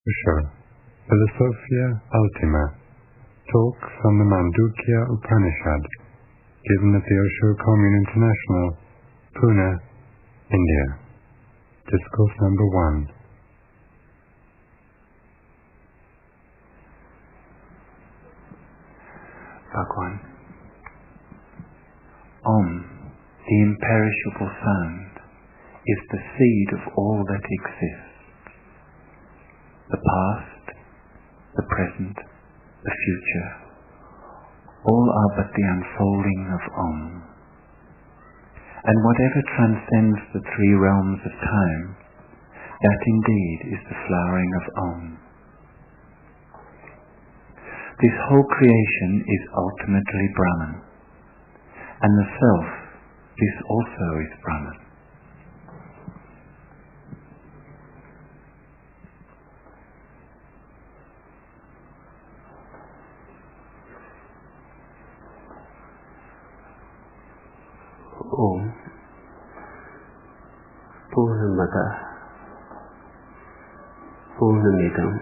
Osho, Philosophia, Ultima, talks on the Mandukya Upanishad, given at the Osho Commune International, Pune, India. Discourse number 1. Bhagwan. Om, the imperishable sound, is the seed of all that exists. The past, the present, the future, all are but the unfolding of Om. And whatever transcends the three realms of time, that indeed is the flowering of Om. This whole creation is ultimately Brahman, and the Self, this also is Brahman. Om Purnamada Purnamidam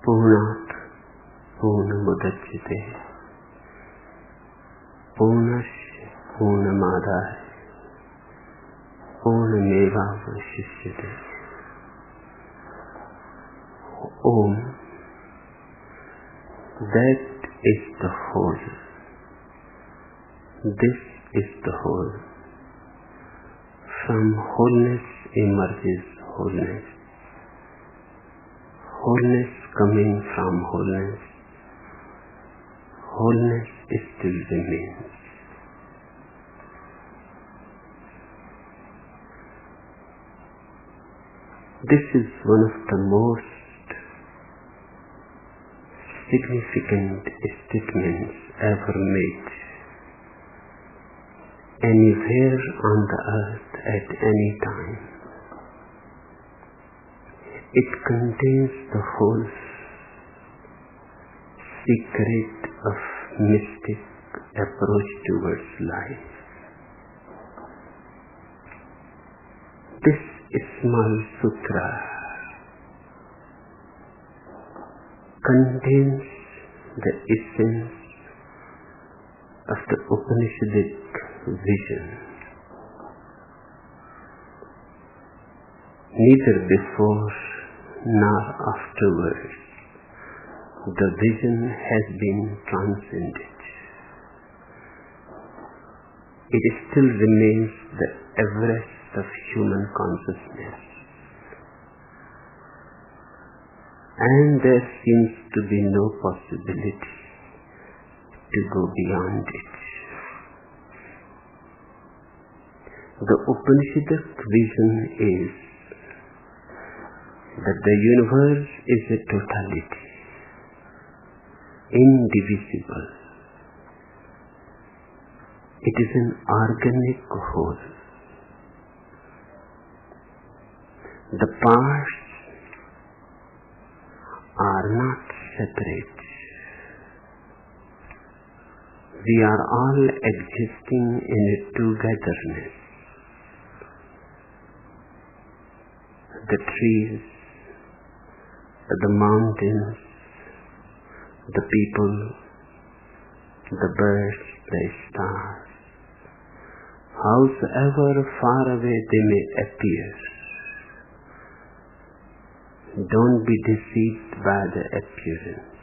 Purnat Purnamudachyate Purnasya Purnamadaya Purnamevavashishyate. Om, that is the whole. This is the whole. From wholeness emerges wholeness. Wholeness coming from wholeness. Wholeness still remains. This is one of the most significant statements ever made anywhere on the earth at any time. It contains the whole secret of mystic approach towards life. This small sutra contains the essence of the Upanishadic vision. Neither before nor afterwards the vision has been transcended. It still remains the Everest of human consciousness, and there seems to be no possibility to go beyond it. The Upanishadic vision is that the universe is a totality, indivisible. It is an organic whole. The parts are not separate. We are all existing in a togetherness. The trees, the mountains, the people, the birds, the stars, howsoever far away they may appear, don't be deceived by the appearance.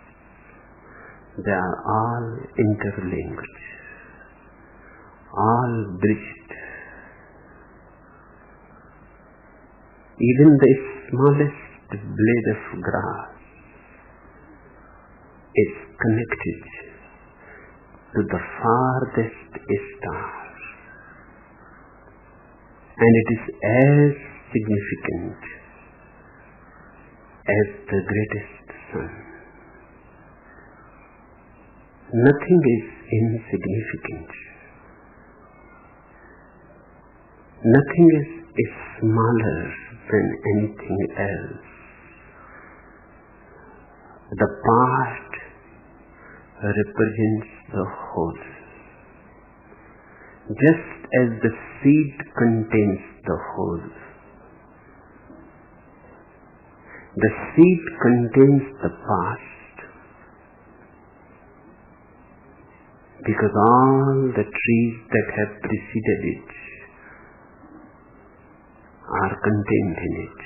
They are all interlinked, all bridged. Even the smallest blade of grass is connected to the farthest star, and it is as significant as the greatest sun. Nothing is insignificant. Nothing is smaller than anything else. The part represents the whole. Just as the seed contains the whole, The seed contains the past, because all the trees that have preceded it are contained in it.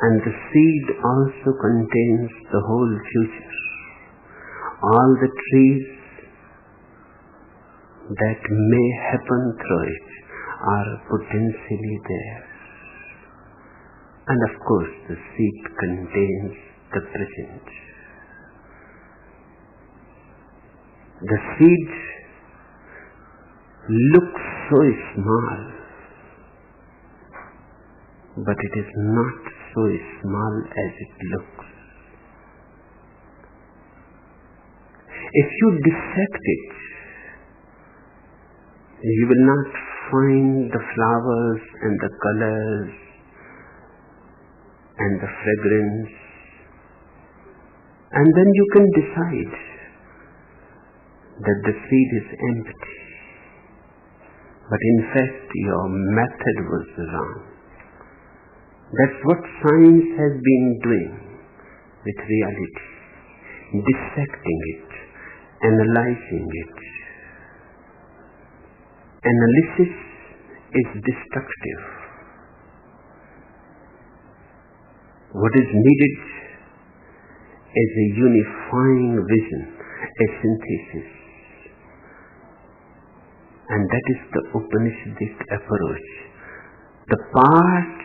And the seed also contains the whole future. All the trees that may happen through it are potentially there. And of course, the seed contains the present. The seed looks so small, but it is not so small as it looks. If you dissect it, you will not find the flowers and the colors and the fragrance, and then you can decide that the seed is empty. But in fact, your method was wrong. That's what science has been doing with reality, dissecting it, analyzing it. Analysis is destructive. What is needed is a unifying vision, a synthesis. And that is the Upanishadic approach. The part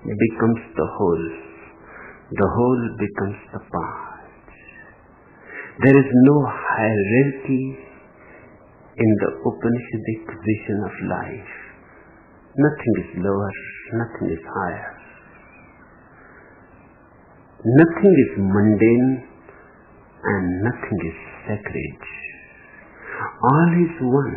becomes the whole becomes the part. There is no hierarchy in the Upanishadic vision of life. Nothing is lower, nothing is higher. Nothing is mundane and nothing is sacred. All is one.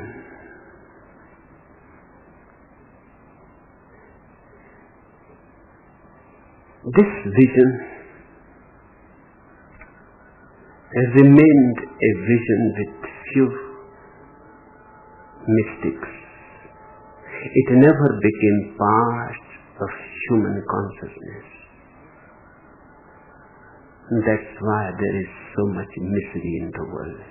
This vision remained a vision with few mystics. It never became part of human consciousness. That's why there is so much misery in the world.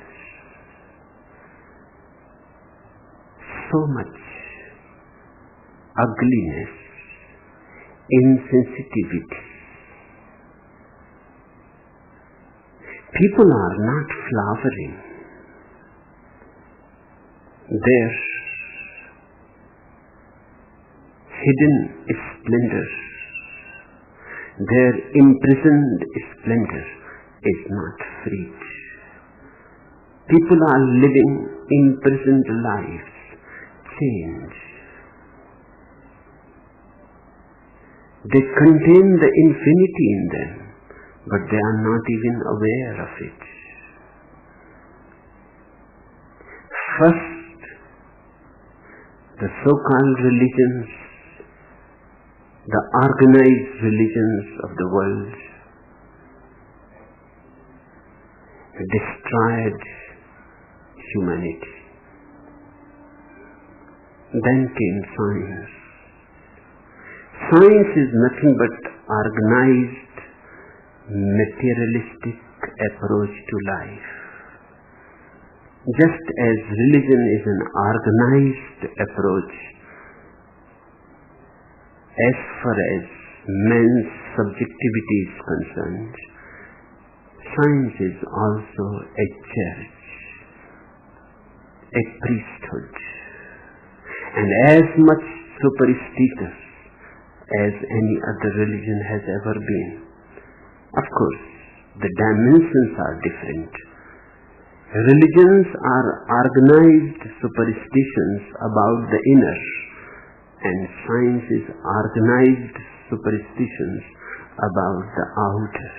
So much ugliness, insensitivity. People are not flowering. Their hidden splendor, their imprisoned splendor is not freed. People are living imprisoned lives, chained. They contain the infinity in them, but they are not even aware of it. First, the so-called religions, the organized religions of the world, destroyed humanity. Then came science. Science is nothing but organized, materialistic approach to life. Just as religion is an organized approach, as far as man's subjectivity is concerned, science is also a church, a priesthood, and as much superstitious as any other religion has ever been. Of course, the dimensions are different. Religions are organized superstitions about the inner, and science is organized superstitions about the outer.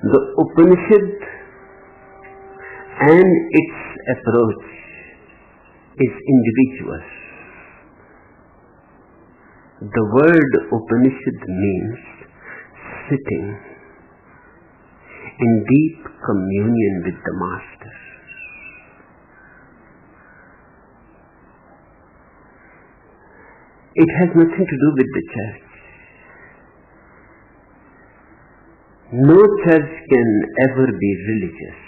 The Upanishad and its approach is individual. The word Upanishad means sitting in deep communion with the Master. It has nothing to do with the church. No church can ever be religious.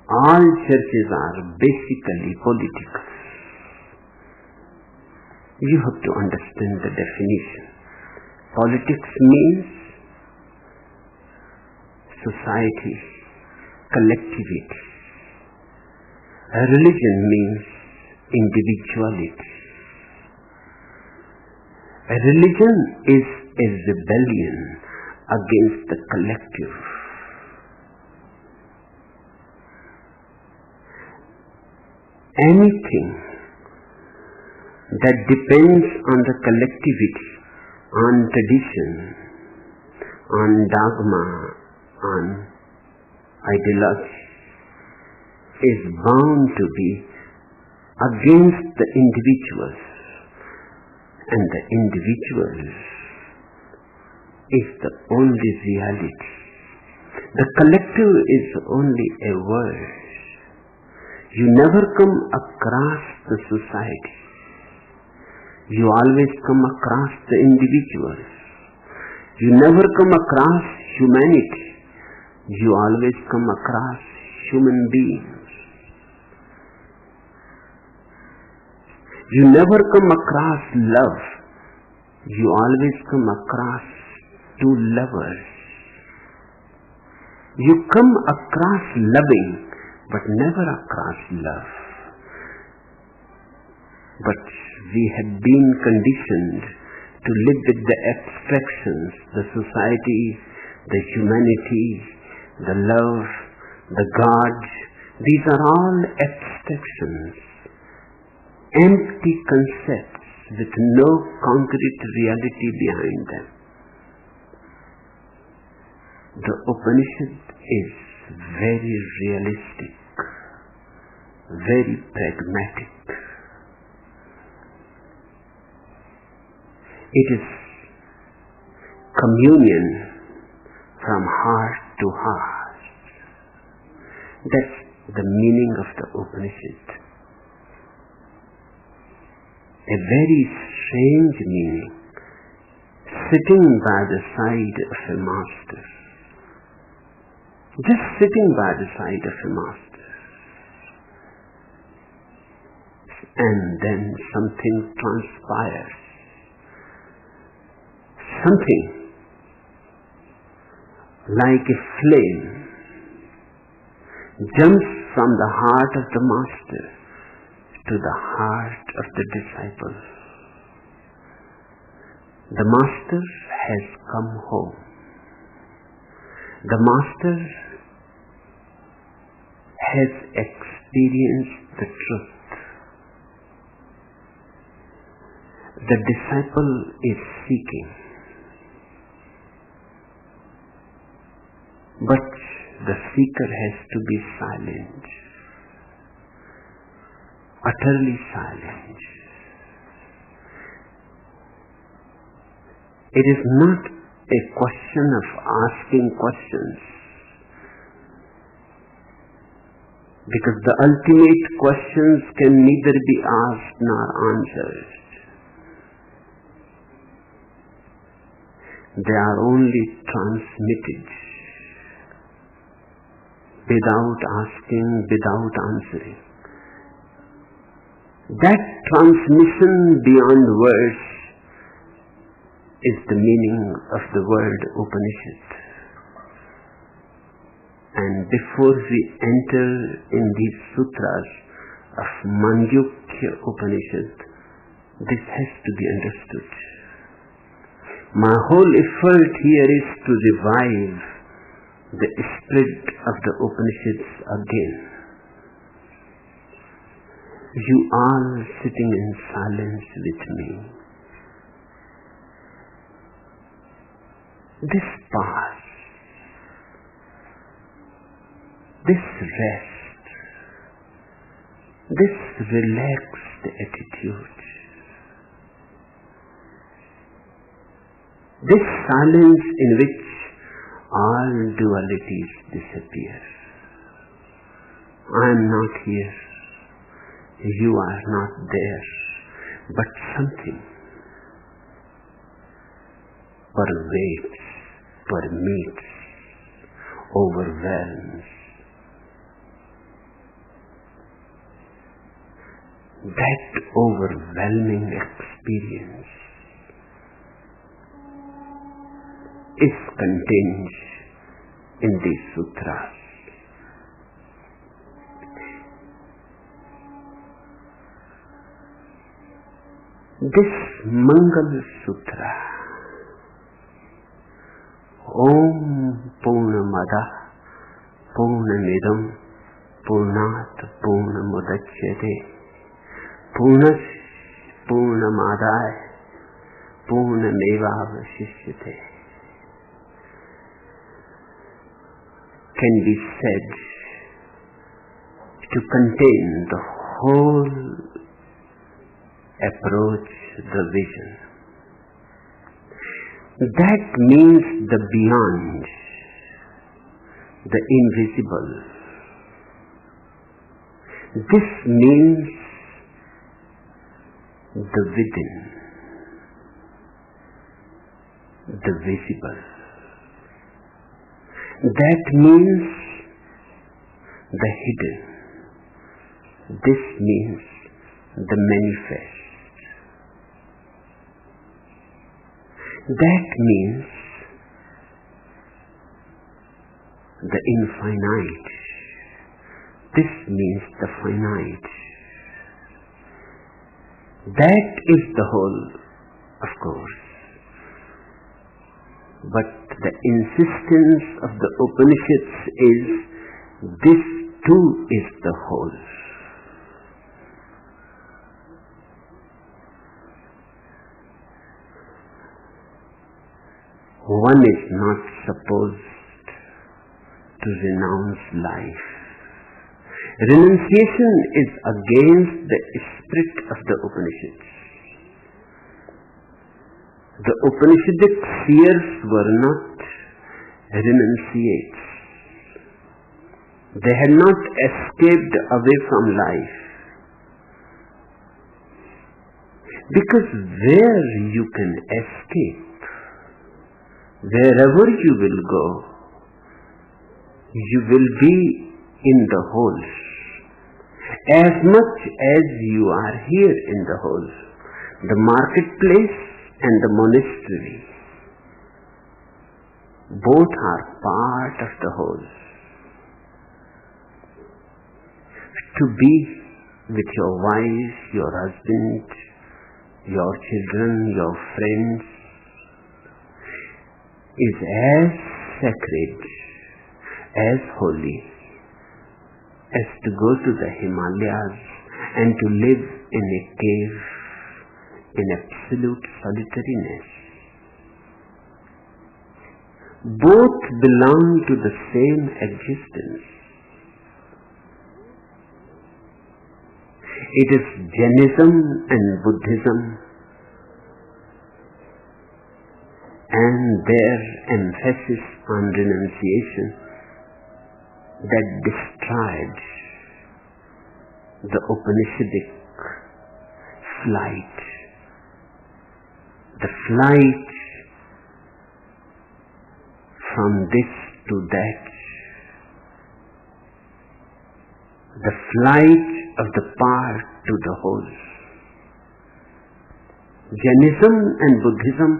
All churches are basically political. You have to understand the definition. Politics means society, collectivity. A religion means individuality. A religion is a rebellion against the collective. Anything that depends on the collectivity, on tradition, on dogma, on ideology, is bound to be against the individuals, and the individual is the only reality. The collective is only a word. You never come across the society. You always come across the individuals. You never come across humanity. You always come across human beings. You never come across love. You always come across two lovers. You come across loving, but never across love. But we have been conditioned to live with the abstractions, the society, the humanity, the love, the God. These are all abstractions, empty concepts with no concrete reality behind them. The Upanishad is very realistic, very pragmatic. It is communion from heart to heart. That's the meaning of the Upanishad. A very strange meaning, sitting by the side of a master. Just sitting by the side of a master. And then something transpires. Something like a flame jumps from the heart of the master to the heart of the disciple. The master has come home. The master has experienced the truth. The disciple is seeking. But the seeker has to be silent, utterly silent. It is not a question of asking questions, because the ultimate questions can neither be asked nor answered. They are only transmitted. Without asking, without answering. That transmission beyond words is the meaning of the word Upanishad. And before we enter in these sutras of Mandukya Upanishad, this has to be understood. My whole effort here is to revive the spirit of the Upanishads again. You are sitting in silence with me. This pause, this rest, this relaxed attitude, this silence in which all dualities disappear. I am not here, you are not there, but something pervades, permeates, overwhelms. That overwhelming experience is contained in these sutras. This Mangal Sutra, Om Purnamada Purnamidam Purnat Purnamudachyate Purnas Purnamadaya Purnamevavashishyate can be said to contain the whole approach, the vision. That means the beyond, the invisible. This means the within, the visible. That means the hidden. This means the manifest. That means the infinite. This means the finite. That is the whole, of course. But the insistence of the Upanishads is this too is the whole. One is not supposed to renounce life. Renunciation is against the spirit of the Upanishads. The Upanishadic seers were not renunciates. They had not escaped away from life. Because where you can escape, wherever you will go, you will be in the whole. As much as you are here in the whole, the marketplace and the monastery, both are part of the whole. To be with your wife, your husband, your children, your friends, is as sacred, as holy, as to go to the Himalayas and to live in a cave in absolute solitariness. Both belong to the same existence. It is Jainism and Buddhism and their emphasis on renunciation that destroyed the Upanishadic flight. The flight from this to that. The flight of the part to the whole. Jainism and Buddhism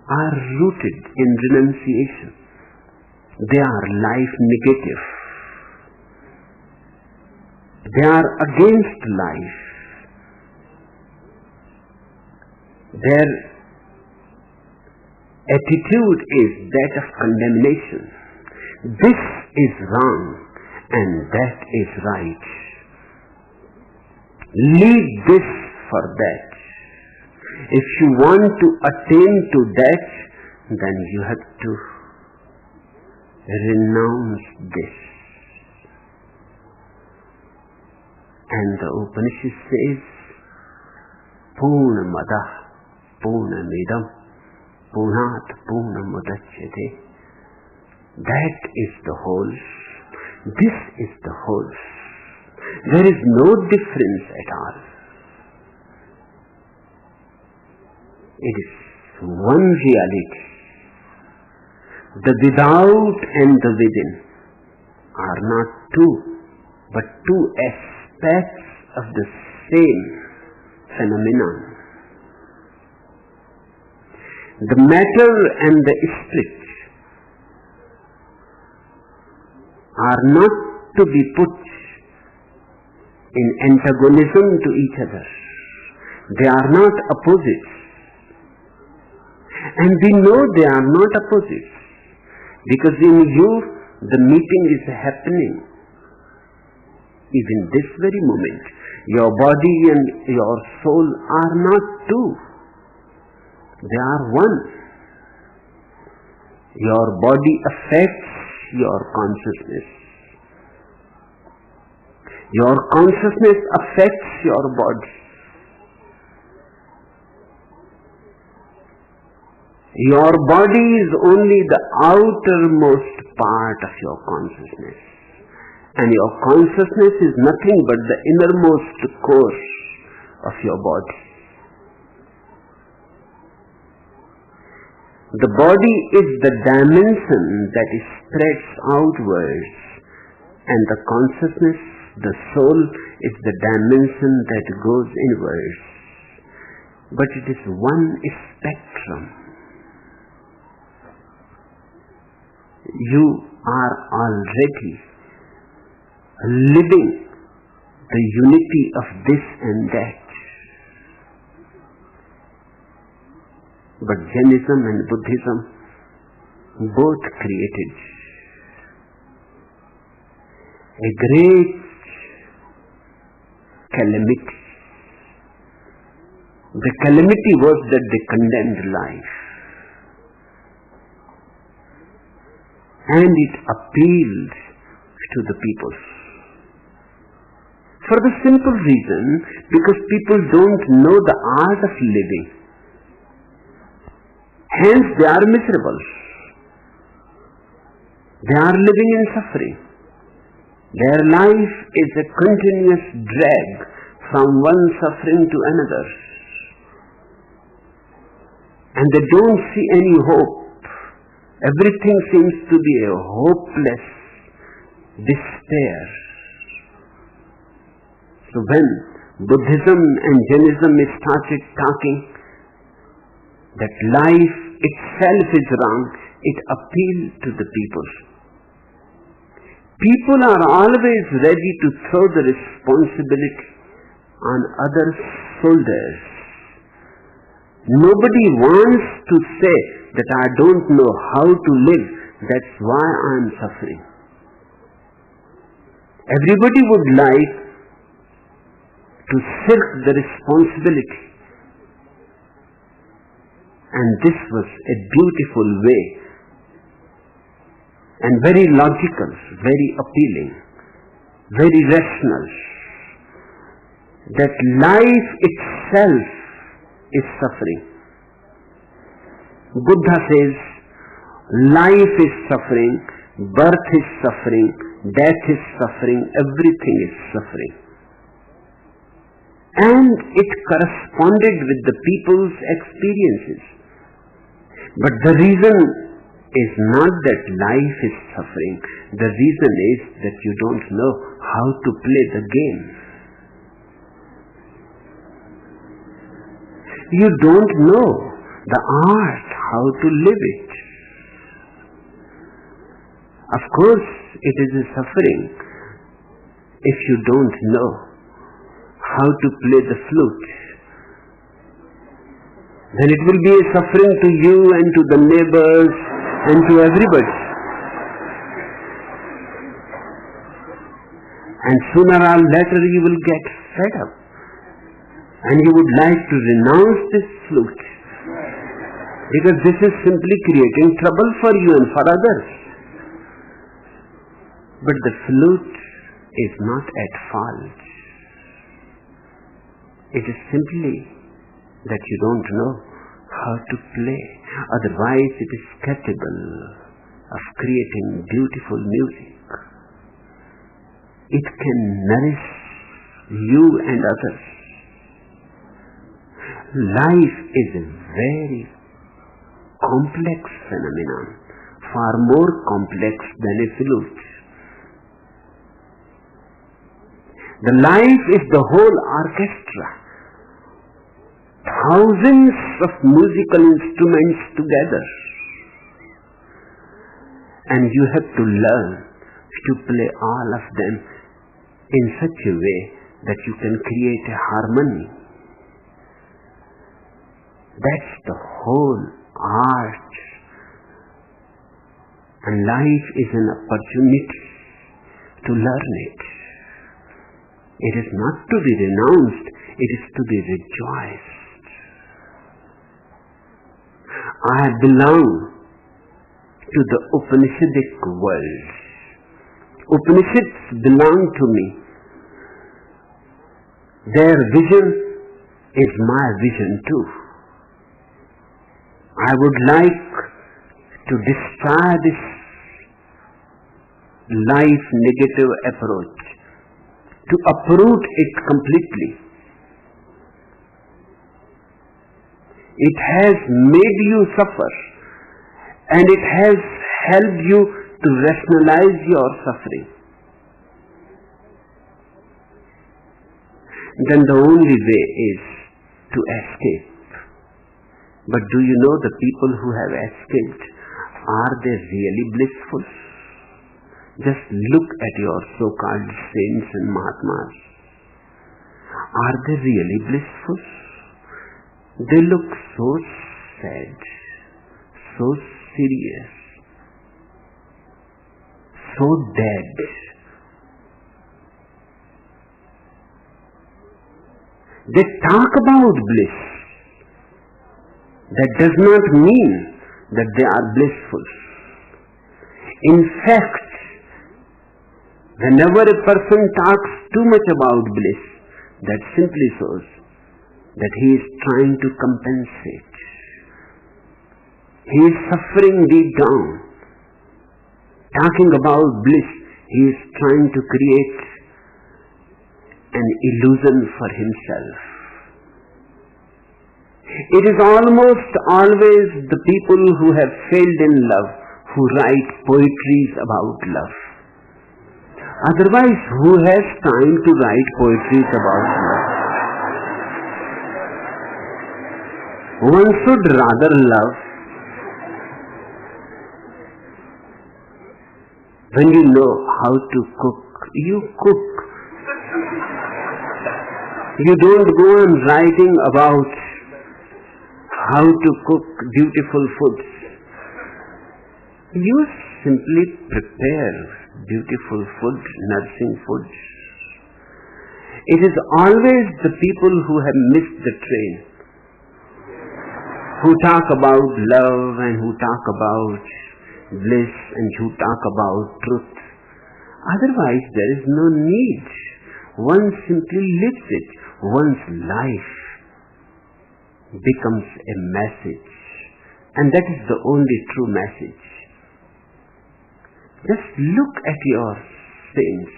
are rooted in renunciation. They are life negative. They are against life. Their attitude is that of condemnation. This is wrong and that is right. Leave this for that. If you want to attain to that, then you have to renounce this. And the Upanishad says, Purnamada Purnamidam Purnat Purnamudachyate. That is the whole. This is the whole. There is no difference at all. It is one reality. The without and the within are not two, but two aspects of the same phenomenon. The matter and the spirit are not to be put in antagonism to each other. They are not opposites. And we know they are not opposites, because in you the meeting is happening. Even this very moment, your body and your soul are not two. They are one. Your body affects your consciousness. Your consciousness affects your body. Your body is only the outermost part of your consciousness, and your consciousness is nothing but the innermost core of your body. The body is the dimension that spreads outwards, and the consciousness, the soul, is the dimension that goes inwards. But it is one spectrum. You are already living the unity of this and that. But Jainism and Buddhism both created a great calamity. The calamity was that they condemned life. And it appealed to the people. For the simple reason, because people don't know the art of living. Hence they are miserable. They are living in suffering. Their life is a continuous drag from one suffering to another. And they don't see any hope. Everything seems to be a hopeless despair. So when Buddhism and Jainism started talking that life itself is wrong, it appealed to the people. People are always ready to throw the responsibility on others' shoulders. Nobody wants to say that I don't know how to live, that's why I am suffering. Everybody would like to shirk the responsibility. And this was a beautiful way and very logical, very appealing, very rational, that life itself is suffering. Buddha says, life is suffering, birth is suffering, death is suffering, everything is suffering. And it corresponded with the people's experiences. But the reason is not that life is suffering. The reason is that you don't know how to play the game. You don't know the art how to live it. Of course, it is a suffering if you don't know how to play the flute. Then it will be a suffering to you and to the neighbors and to everybody. And sooner or later you will get fed up. And you would like to renounce this flute. Because this is simply creating trouble for you and for others. But the flute is not at fault. It is simply that you don't know how to play. Otherwise it is capable of creating beautiful music. It can nourish you and others. Life is a very complex phenomenon, far more complex than a flute. The life is the whole orchestra, thousands of musical instruments together, and you have to learn to play all of them in such a way that you can create a harmony. That's the whole art, and life is an opportunity to learn it. It is not to be renounced, it is to be rejoiced. I belong to the Upanishadic world. Upanishads belong to me. Their vision is my vision too. I would like to destroy this life negative approach, to uproot it completely. It has made you suffer, and it has helped you to rationalize your suffering. Then the only way is to escape. But do you know the people who have escaped, are they really blissful? Just look at your so-called saints and Mahatmas. Are they really blissful? They look so sad, so serious, so dead. They talk about bliss. That does not mean that they are blissful. In fact, whenever a person talks too much about bliss, that simply shows that he is trying to compensate. He is suffering deep down. Talking about bliss, he is trying to create an illusion for himself. It is almost always the people who have failed in love who write poetries about love. Otherwise, who has time to write poetries about love? One should rather love when you know how to cook. You cook. You don't go on writing about how to cook beautiful foods. You simply prepare beautiful food, nourishing food. It is always the people who have missed the train, who talk about love and who talk about bliss and who talk about truth. Otherwise, there is no need. One simply lives it. One's life becomes a message, and that is the only true message. Just look at your saints.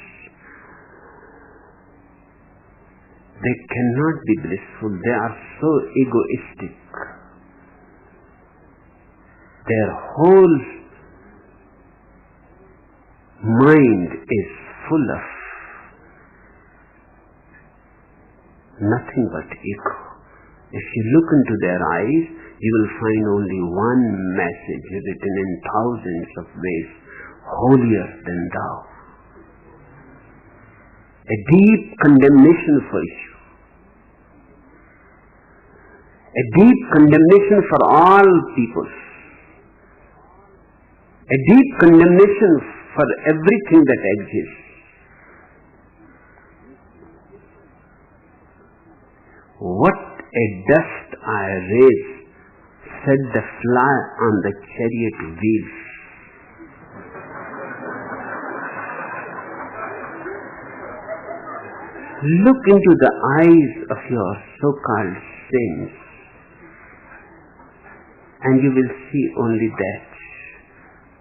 They cannot be blissful. They are so egoistic. Their whole mind is full of nothing but ego. If you look into their eyes, you will find only one message written in thousands of ways: holier than thou. A deep condemnation for you. A deep condemnation for all people. A deep condemnation for everything that exists. What a dust I raise, said the fly on the chariot wheels. Look into the eyes of your so-called saints, and you will see only that.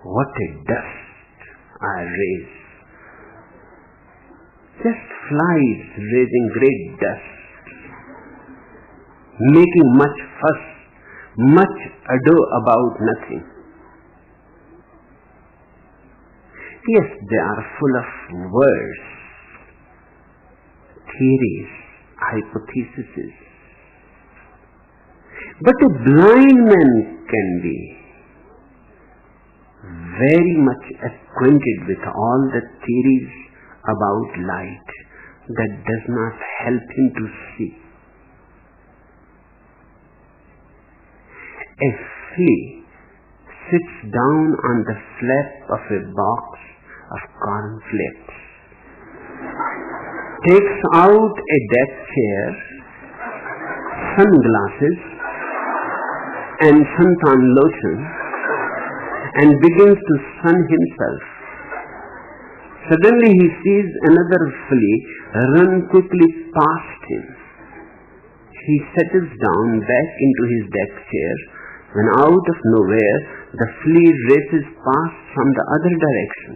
What a dust I raise. Just flies raising great dust, making much fuss, much ado about nothing. Yes, they are full of words, theories, hypotheses. But a blind man can be very much acquainted with all the theories about light that does not help him to see. A flea sits down on the flap of a box of cornflakes, takes out a deck chair, sunglasses, and suntan lotion, and begins to sun himself. Suddenly he sees another flea run quickly past him. He settles down back into his deck chair when out of nowhere the flea races past from the other direction.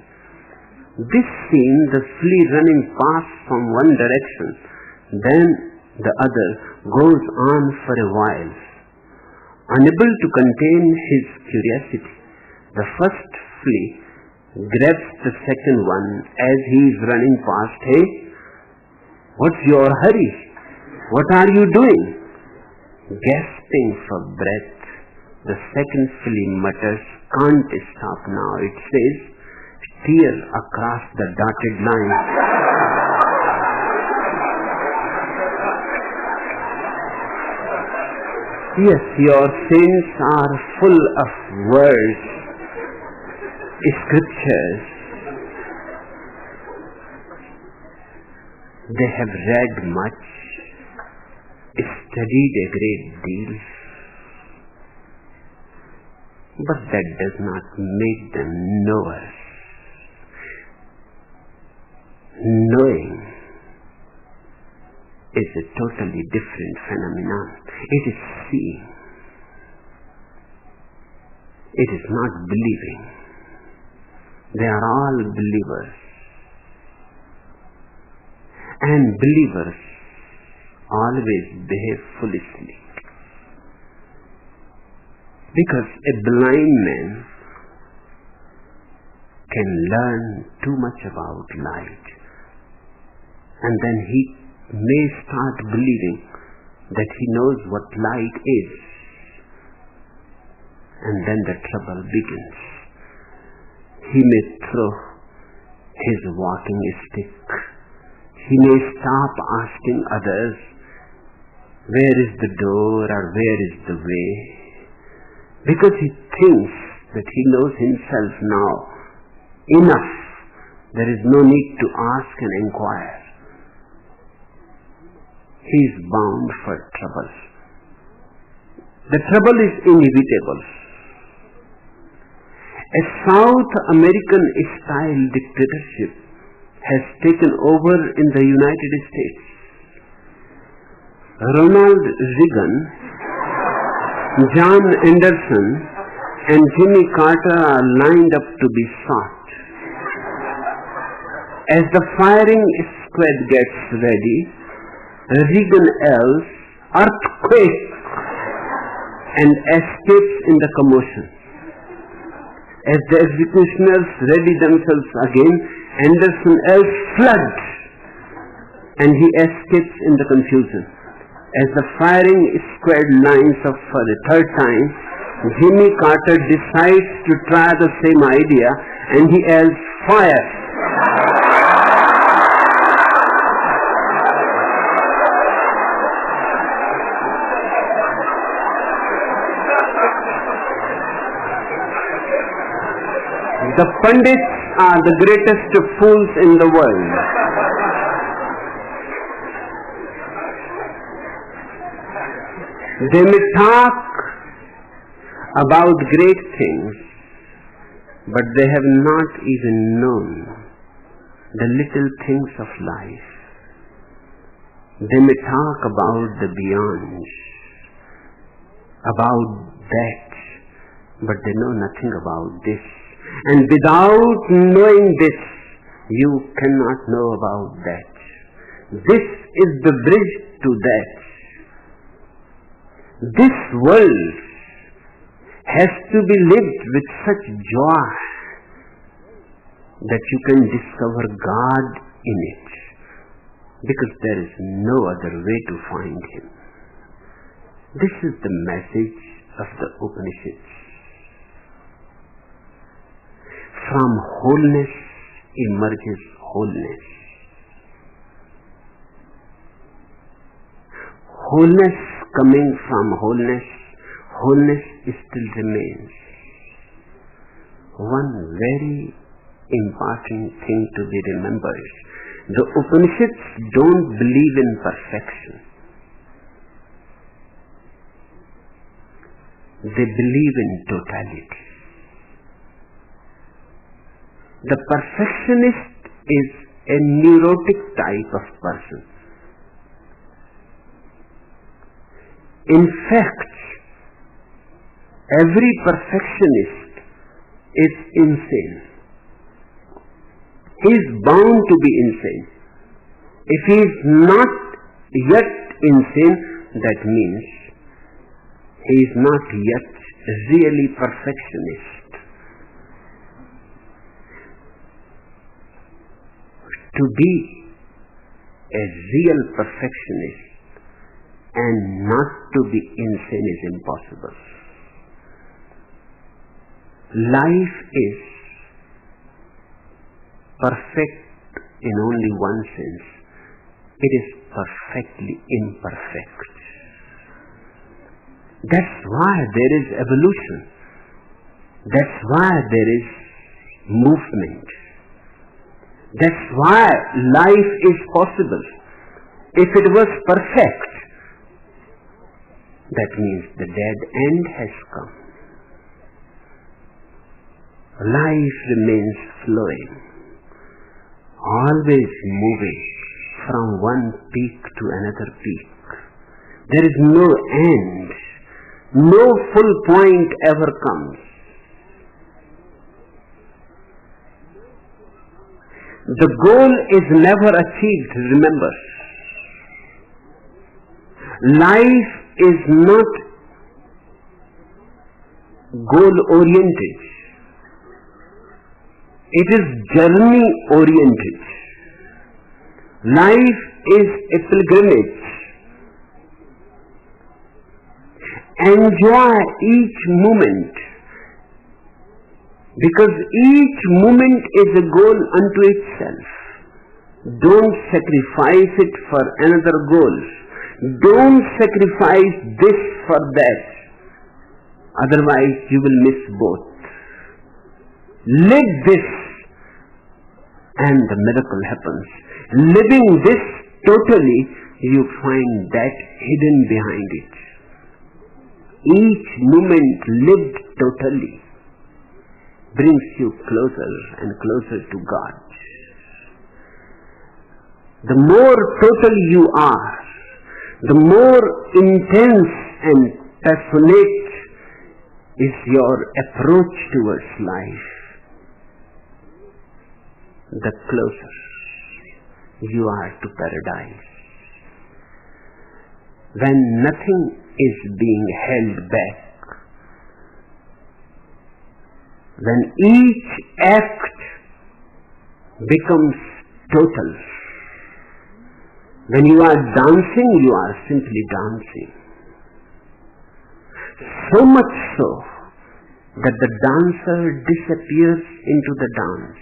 This scene, the flea running past from one direction, then the other, goes on for a while. Unable to contain his curiosity, the first flea grabs the second one as he is running past. Hey, what's your hurry? What are you doing? Gasping for breath, the second flea mutters, can't stop now. It says, steer across the dotted line. Yes, your sins are full of words, scriptures. They have read much, studied a great deal, but that does not make them knowers. Knowing is a totally different phenomenon. It is seeing. It is not believing. They are all believers. And believers always behave foolishly. Because a blind man can learn too much about light, and then he may start believing that he knows what light is, and then the trouble begins. He may throw his walking stick. He may stop asking others, where is the door or where is the way? Because he thinks that he knows himself now enough. There is no need to ask and inquire. He is bound for trouble. The trouble is inevitable. A South American style dictatorship has taken over in the United States. Ronald Reagan, John Anderson, and Jimmy Carter are lined up to be shot. As the firing squad gets ready, Reagan yells, "Earthquake!" and escapes in the commotion. As the executioners ready themselves again, Anderson yells, "Flood!" and he escapes in the confusion. As the firing squad lines up for the third time, Jimmy Carter decides to try the same idea and he yells, "Fire!" The pundits are the greatest fools in the world. They may talk about great things, but they have not even known the little things of life. They may talk about the beyond, about that, but they know nothing about this. And without knowing this, you cannot know about that. This is the bridge to that. This world has to be lived with such joy that you can discover God in it, because there is no other way to find Him. This is the message of the Upanishads. From wholeness emerges wholeness. Wholeness coming from wholeness, wholeness still remains. One very important thing to be remembered: the Upanishads don't believe in perfection. They believe in totality. The perfectionist is a neurotic type of person. In fact, every perfectionist is insane. He is bound to be insane. If he is not yet insane, that means he is not yet really perfectionist. To be a real perfectionist and not to be insane is impossible. Life is perfect in only one sense. It is perfectly imperfect. That's why there is evolution. That's why there is movement. That's why life is possible. If it was perfect, that means the dead end has come. Life remains flowing, always moving from one peak to another peak. There is no end. No full point ever comes. The goal is never achieved, remember. Life is not goal-oriented. It is journey-oriented. Life is a pilgrimage. Enjoy each moment, because each moment is a goal unto itself. Don't sacrifice it for another goal. Don't sacrifice this for that. Otherwise you will miss both. Live this and the miracle happens. Living this totally, you find that hidden behind it. Each moment lived totally brings you closer and closer to God. The more total you are, the more intense and passionate is your approach towards life, the closer you are to paradise. When nothing is being held back, when each act becomes total, when you are dancing, you are simply dancing. So much so that the dancer disappears into the dance.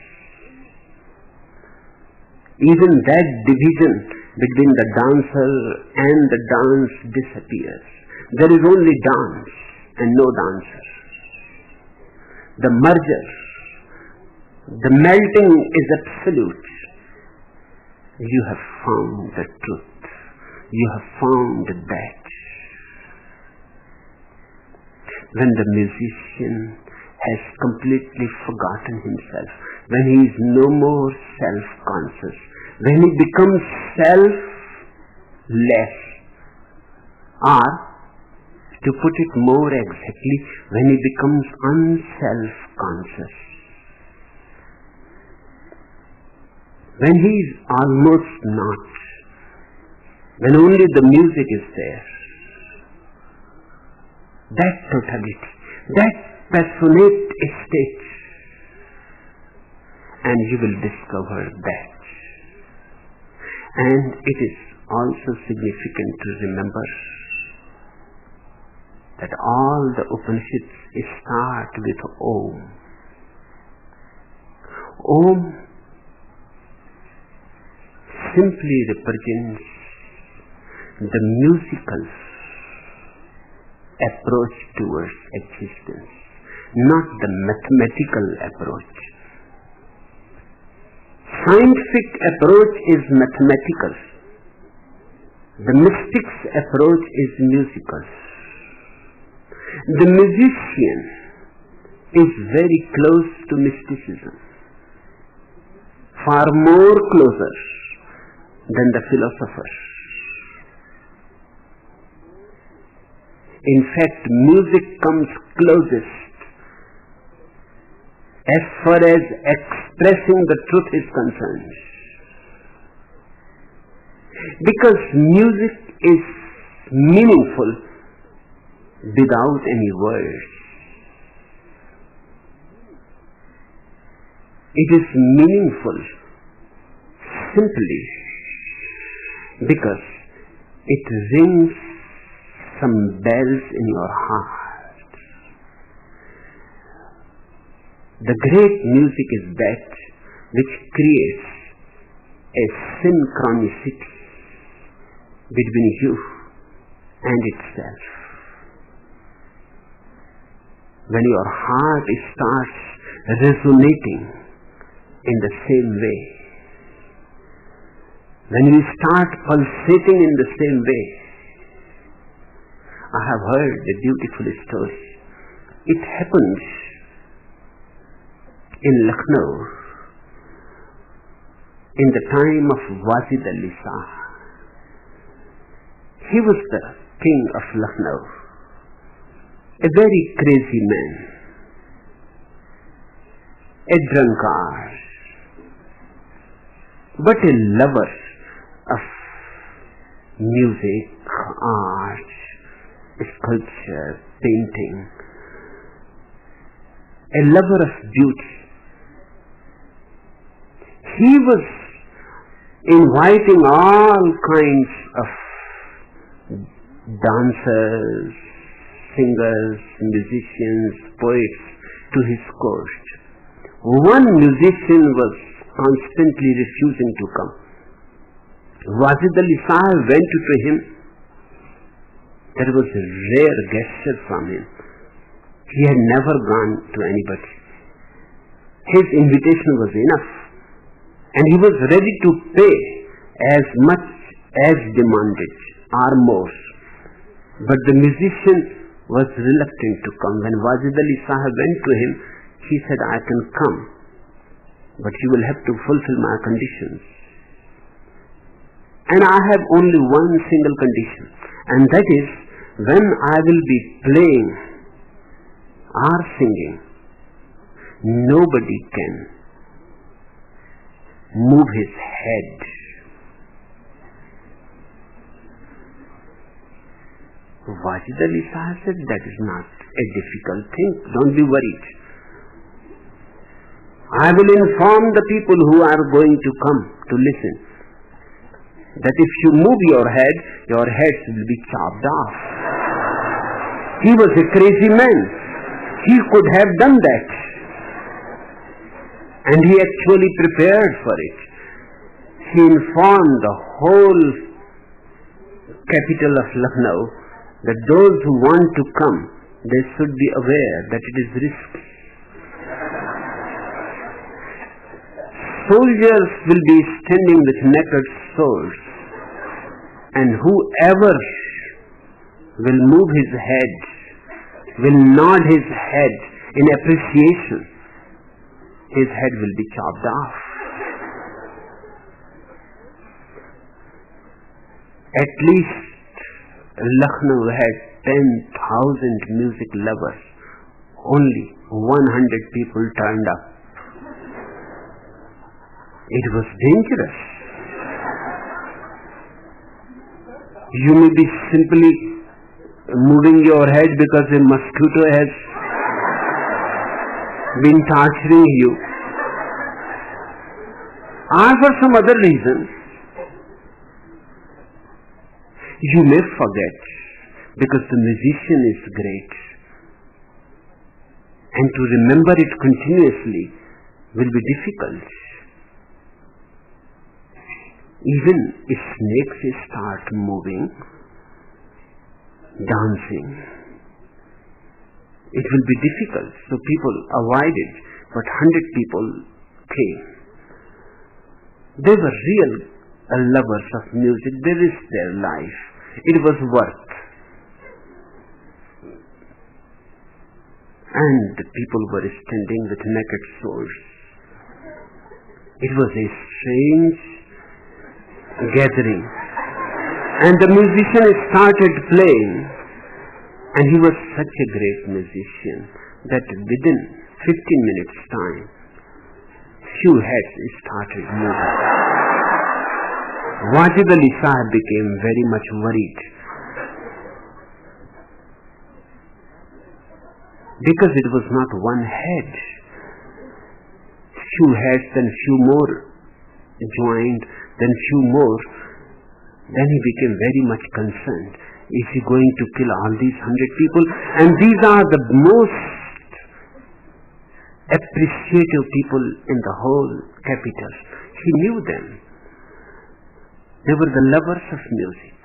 Even that division between the dancer and the dance disappears. There is only dance and no dancer. The merger, the melting is absolute. You have found the truth. You have found that. When the musician has completely forgotten himself, when he is no more self-conscious, when he becomes selfless, or to put it more exactly, when he becomes unself-conscious, when he is almost not, when only the music is there, that totality, that passionate state, and you will discover that. And it is also significant to remember that all the Upanishads start with Om. Om simply represents the musical approach towards existence, not the mathematical approach. Scientific approach is mathematical. The mystic's approach is musical. The musician is very close to mysticism, far more closer than the philosopher. In fact, music comes closest as far as expressing the truth is concerned. Because music is meaningful without any words. It is meaningful simply because it rings some bells in your heart. The great music is that which creates a synchronicity between you and itself. When your heart starts resonating in the same way, when you start pulsating in the same way. I have heard a beautiful story. It happened in Lucknow in the time of Wajid Ali Shah. He was the king of Lucknow, a very crazy man, a drunkard, but a lover of music, art, sculpture, painting, a lover of beauty. He was inviting all kinds of dancers, singers, musicians, poets to his court. One musician was constantly refusing to come. Wajid Ali Shah went to him. That was a rare gesture from him. He had never gone to anybody. His invitation was enough, and he was ready to pay as much as demanded or more. But the musician was reluctant to come. When Wajid Ali Shah went to him, he said, I can come, but you will have to fulfill my conditions. And I have only one single condition, and that is, when I will be playing or singing, nobody can move his head. Wajid Ali Shah said, that is not a difficult thing, don't be worried. I will inform the people who are going to come to listen that if you move your heads will be chopped off. He was a crazy man. He could have done that. And he actually prepared for it. He informed the whole capital of Lucknow that those who want to come, they should be aware that it is risky. Soldiers will be standing with naked swords, and whoever will move his head, will nod his head in appreciation, his head will be chopped off. At least Lucknow had 10,000 music lovers. Only 100 people turned up. It was dangerous. You may be simply moving your head because a mosquito has been torturing you, or for some other reason, you may forget, because the musician is great. And to remember it continuously will be difficult. Even if snakes start moving, dancing, it will be difficult. So people avoided, but 100 people came. They were real lovers of music. They risked their life. It was worth. And the people were standing with naked swords. It was a strange gathering. And the musician started playing. And he was such a great musician that within 15 minutes' time, few heads started moving. Wajid Ali Sahib became very much worried, because it was not one head. Few heads, then few more joined, then few more. Then he became very much concerned. Is he going to kill all these 100 people? And these are the most appreciative people in the whole capital. He knew them. They were the lovers of music.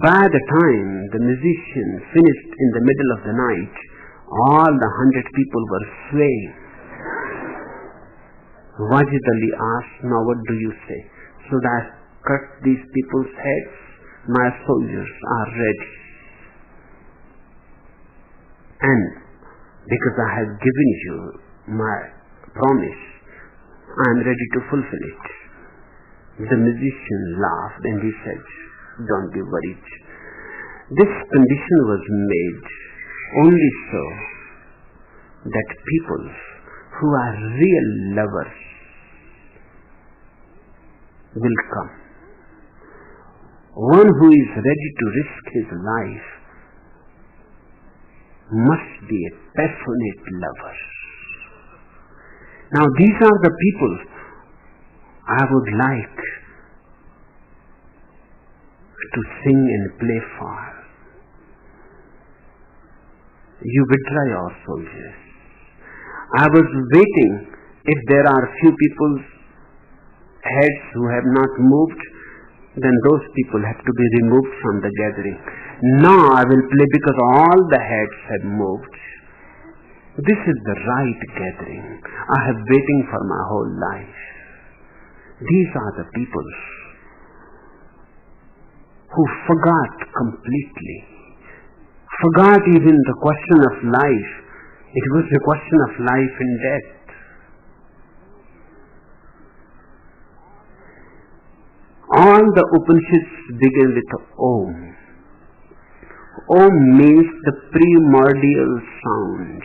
By the time the musician finished in the middle of the night, all the 100 people were swaying. Wajid Ali asked, now what do you say? Should I cut these people's heads? My soldiers are ready. And because I have given you my promise, I am ready to fulfill it. The musician laughed and he said, don't be worried. This condition was made only so that people who are real lovers will come. One who is ready to risk his life must be a passionate lover. Now these are the people I would like to sing and play for. You withdraw your soldiers. I was waiting if there are few people's heads who have not moved, then those people have to be removed from the gathering. Now I will play because all the heads have moved. This is the right gathering. I have waiting for my whole life. These are the people who forgot completely. Forgot even the question of life. It was a question of life and death. All the Upanishads begin with Om. Om means the primordial sound.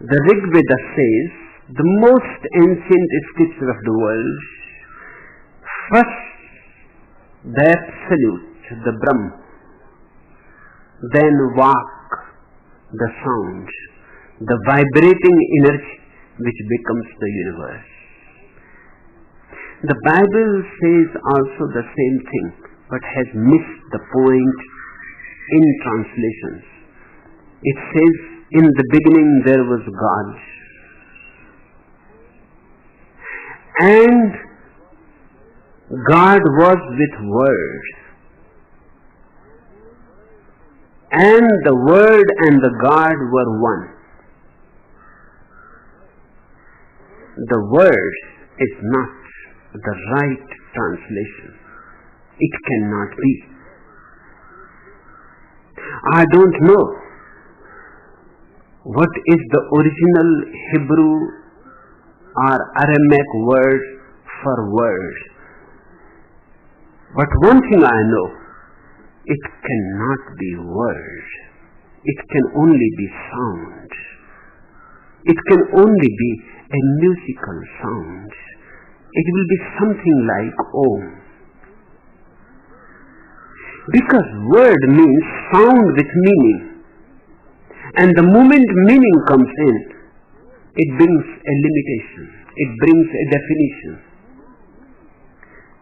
The Rig Veda says, the most ancient scripture of the world, first the absolute, the Brahm, then Vak, the sound, the vibrating energy which becomes the universe. The Bible says also the same thing, but has missed the point in translations. It says, in the beginning there was God. And God was with Word. And the Word and the God were one. The Word is not the right translation. It cannot be. I don't know what is the original Hebrew or Aramaic word for word. But one thing I know, it cannot be word. It can only be sound. It can only be a musical sound. It will be something like Om. Because word means sound with meaning. And the moment meaning comes in, it brings a limitation, it brings a definition.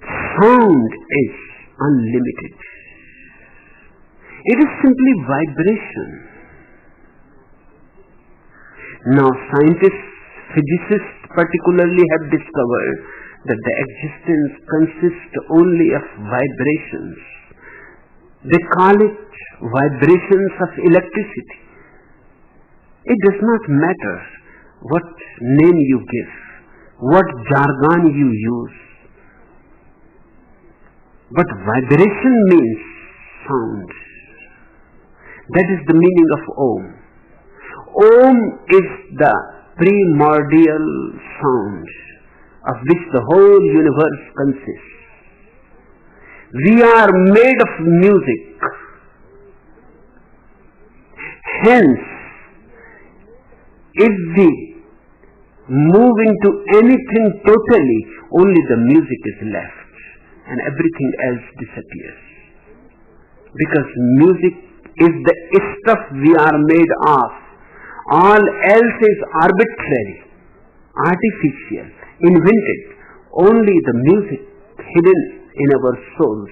Sound is unlimited. It is simply vibration. Now scientists, physicists particularly have discovered that the existence consists only of vibrations. They call it vibrations of electricity. It does not matter what name you give, what jargon you use, but vibration means sound. That is the meaning of Om. Om is the primordial sound of which the whole universe consists. We are made of music. Hence, if we move into anything totally, only the music is left and everything else disappears. Because music is the stuff we are made of. All else is arbitrary, artificial, invented. Only the music hidden in our souls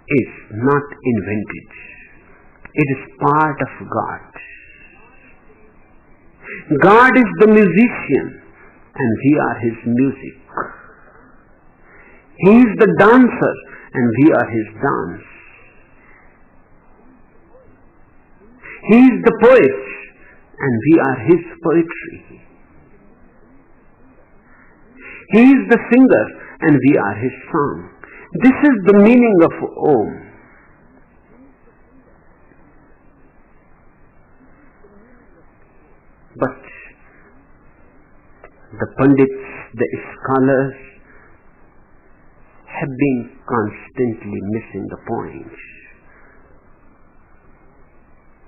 is not invented. It is part of God. God is the musician and we are his music. He is the dancer and we are his dance. He is the poet and we are his poetry. He is the singer and we are his song. This is the meaning of Om. But the pundits, the scholars have been constantly missing the point.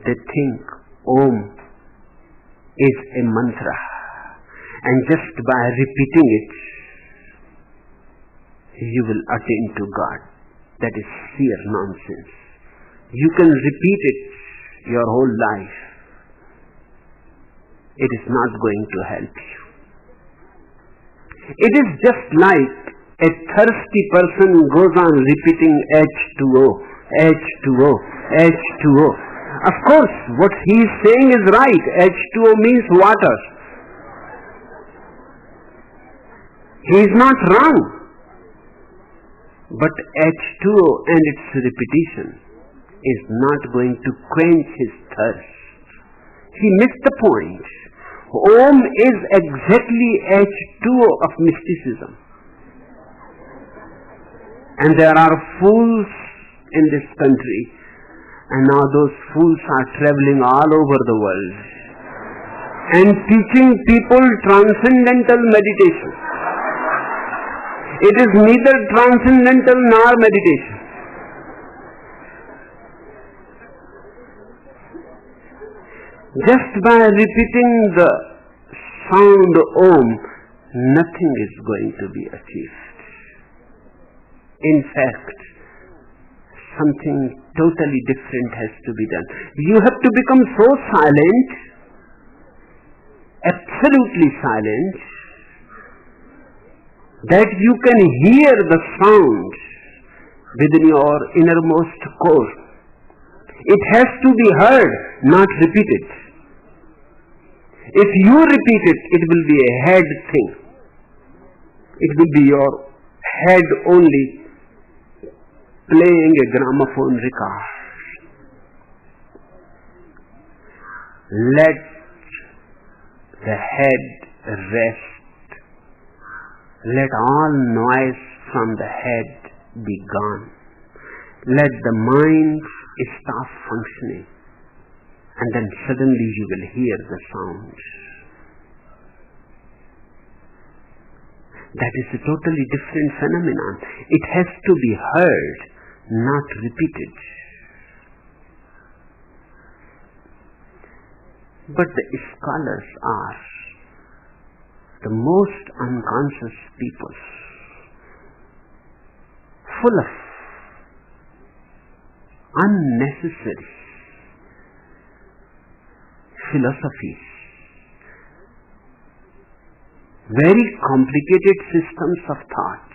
They think Om is a mantra and just by repeating it you will attain to God. That is sheer nonsense. You can repeat it your whole life. It is not going to help you. It is just like a thirsty person goes on repeating H2O, H2O, H2O. Of course, what he is saying is right. H2O means water. He is not wrong. But H2O and its repetition is not going to quench his thirst. He missed the point. Om is exactly H2O of mysticism. And there are fools in this country, and now those fools are traveling all over the world and teaching people transcendental meditation. It is neither transcendental nor meditation. Just by repeating the sound Om, nothing is going to be achieved. In fact, something totally different has to be done. You have to become so silent, absolutely silent, that you can hear the sound within your innermost core. It has to be heard, not repeated. If you repeat it, it will be a head thing. It will be your head only playing a gramophone record. Let the head rest. Let all noise from the head be gone. Let the mind stop functioning. And then suddenly you will hear the sound. That is a totally different phenomenon. It has to be heard, not repeated. But the scholars are the most unconscious people, full of unnecessary philosophies, very complicated systems of thought,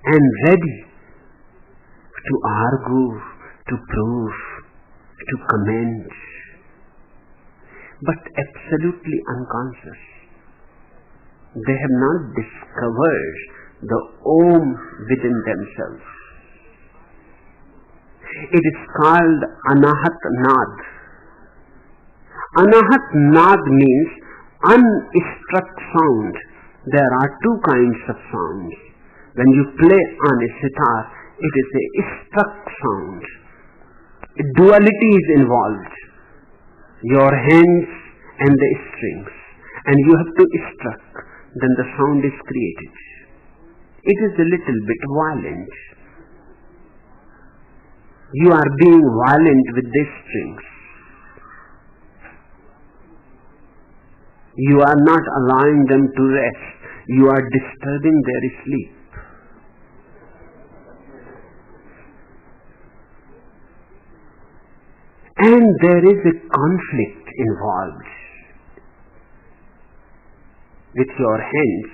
and ready to argue, to prove, to comment, but absolutely unconscious. They have not discovered the Om within themselves. It is called Anahat Nad. Anahat Nad means unstruck sound. There are two kinds of sounds. When you play on a sitar, it is a struck sound. A duality is involved. Your hands and the strings, and you have to struck, then the sound is created. It is a little bit violent. You are being violent with these strings. You are not allowing them to rest. You are disturbing their sleep. And there is a conflict involved with your hands.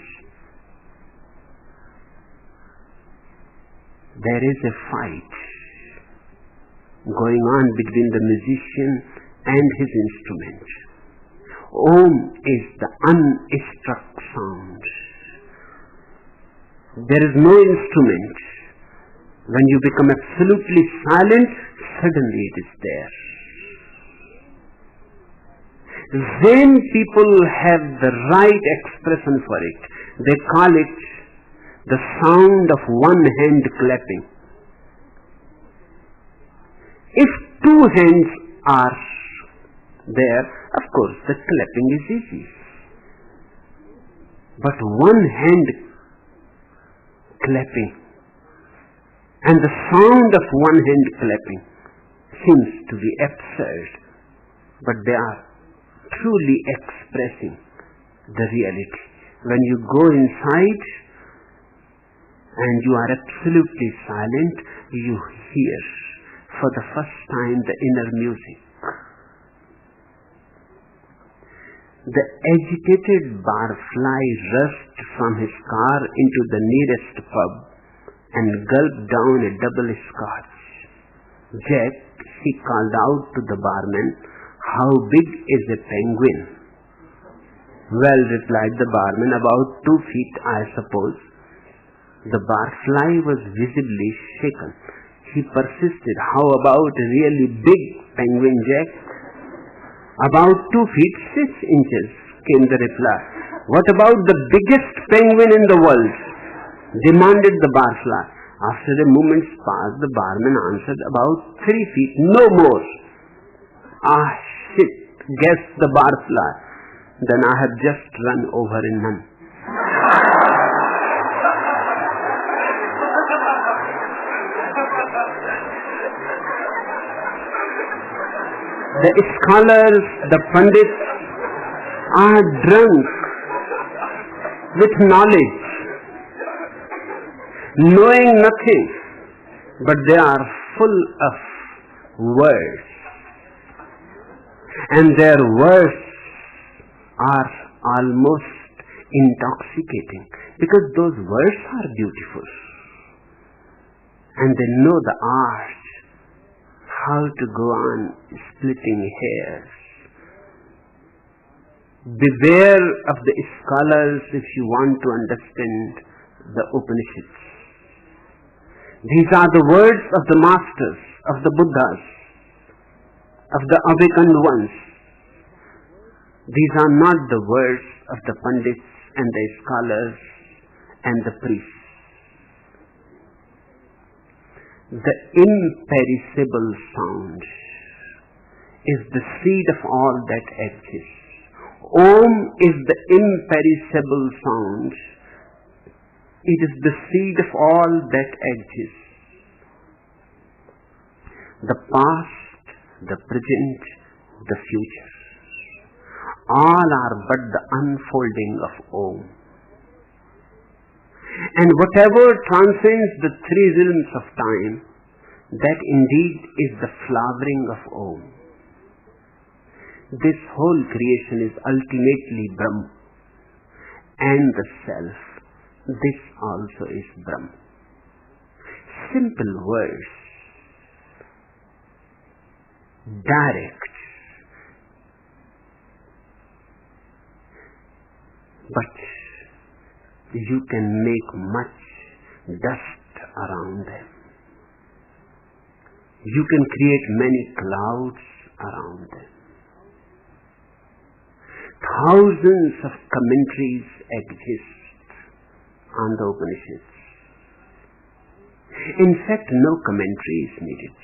There is a fight going on between the musician and his instrument. Om is the unstruck sound. There is no instrument. When you become absolutely silent, suddenly it is there. Zen people have the right expression for it. They call it the sound of one hand clapping. If two hands are there, of course the clapping is easy. But one hand clapping and the sound of one hand clapping seems to be absurd, but they are truly expressing the reality. When you go inside and you are absolutely silent, you hear for the first time the inner music. The agitated barfly rushed from his car into the nearest pub and gulped down a double scotch. Jack, he called out to the barman, "How big is a penguin?" "Well," replied the barman, "about 2 feet, I suppose." The barfly was visibly shaken. He persisted, "How about a really big penguin, Jack?" "About 2 feet 6 inches, came the reply. "What about the biggest penguin in the world?" demanded the barfly. After a moment's pause, the barman answered, "About 3 feet, no more." "Ah, shit," guessed the barfly. "Then I have just run over a nun." The scholars, the pundits, are drunk with knowledge, knowing nothing, but they are full of words. And their words are almost intoxicating because those words are beautiful. And they know the art, how to go on splitting hairs. Beware of the scholars if you want to understand the Upanishads. These are the words of the masters, of the Buddhas, of the awakened ones. These are not the words of the pundits and the scholars and the priests. The imperishable sound is the seed of all that exists. Om is the imperishable sound. It is the seed of all that exists. The past, the present, the future, all are but the unfolding of Om. And whatever transcends the three realms of time, that indeed is the flowering of Om. This whole creation is ultimately Brahm. And the self, this also is Brahm. Simple words, direct, but you can make much dust around them. You can create many clouds around them. Thousands of commentaries exist on the Upanishads. In fact, no commentary is needed.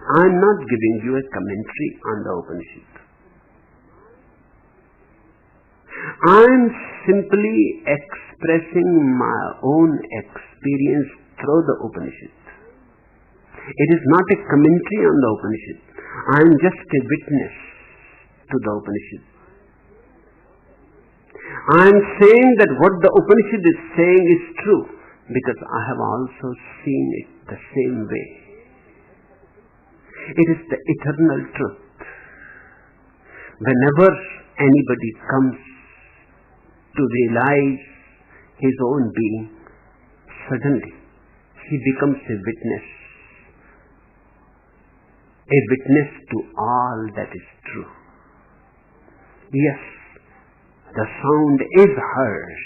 I am not giving you a commentary on the Upanishad. I am simply expressing my own experience through the Upanishad. It is not a commentary on the Upanishad. I am just a witness to the Upanishad. I am saying that what the Upanishad is saying is true because I have also seen it the same way. It is the eternal truth. Whenever anybody comes to realize his own being, suddenly he becomes a witness to all that is true. Yes, the sound is heard,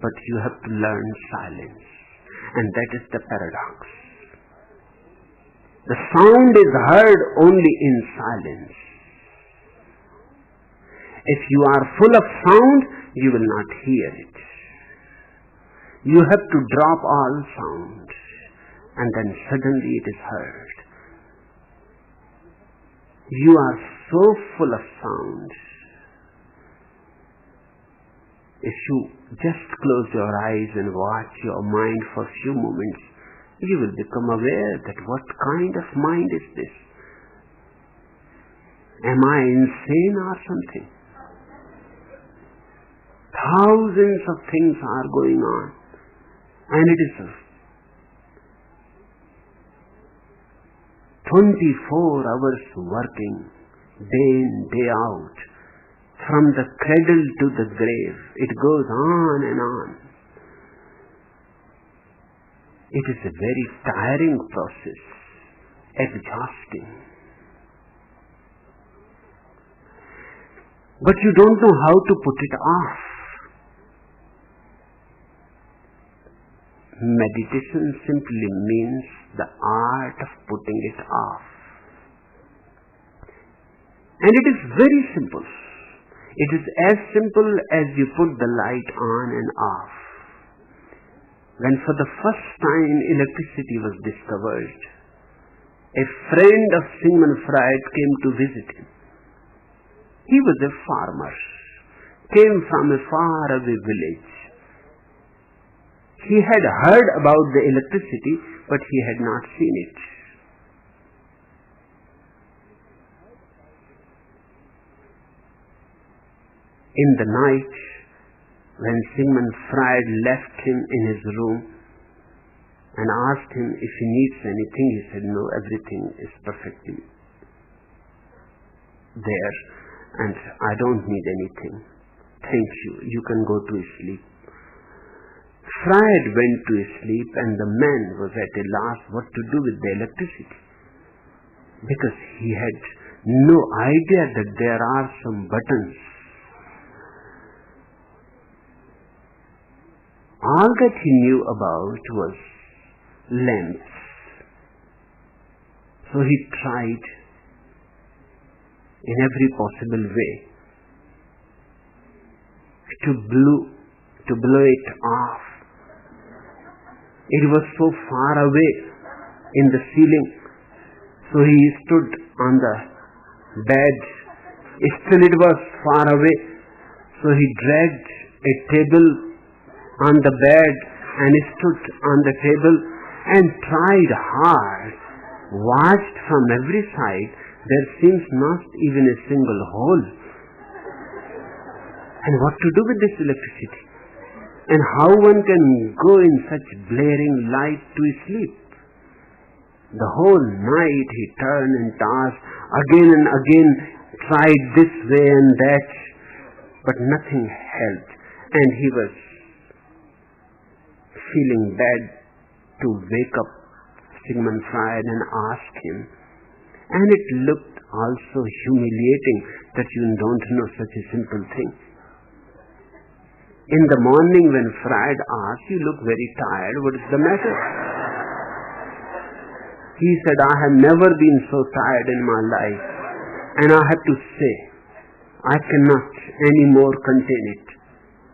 but you have to learn silence, and that is the paradox. The sound is heard only in silence. If you are full of sound, you will not hear it. You have to drop all sound, and then suddenly it is heard. You are so full of sound. If you just close your eyes and watch your mind for a few moments, you will become aware that what kind of mind is this? Am I insane or something? Thousands of things are going on, and it is 24 hours working, day in, day out, from the cradle to the grave. It goes on and on. It is a very tiring process, exhausting. But you don't know how to put it off. Meditation simply means the art of putting it off. And it is very simple. It is as simple as you put the light on and off. When for the first time electricity was discovered, a friend of Sigmund Freud came to visit him. He was a farmer, came from a faraway village. He had heard about the electricity, but he had not seen it. In the night, when Sigmund Freud left him in his room and asked him if he needs anything, he said, "No, everything is perfectly there and I don't need anything. Thank you. You can go to sleep." Freud went to sleep and the man was at a loss what to do with the electricity, because he had no idea that there are some buttons. All that he knew about was lamps. So he tried in every possible way to blow it off. It was so far away in the ceiling, so he stood on the bed. Still it was far away, so he dragged a table on the bed and stood on the table and tried hard, watched from every side. There seems not even a single hole. And what to do with this electricity? And how one can go in such blaring light to sleep? The whole night he turned and tossed, again and again tried this way and that, but nothing helped, and he was feeling bad to wake up Sigmund Freud and ask him. And it looked also humiliating that you don't know such a simple thing. In the morning when Freud asked, you look very tired, what is the matter? He said, I have never been so tired in my life, and I have to say, I cannot anymore contain it.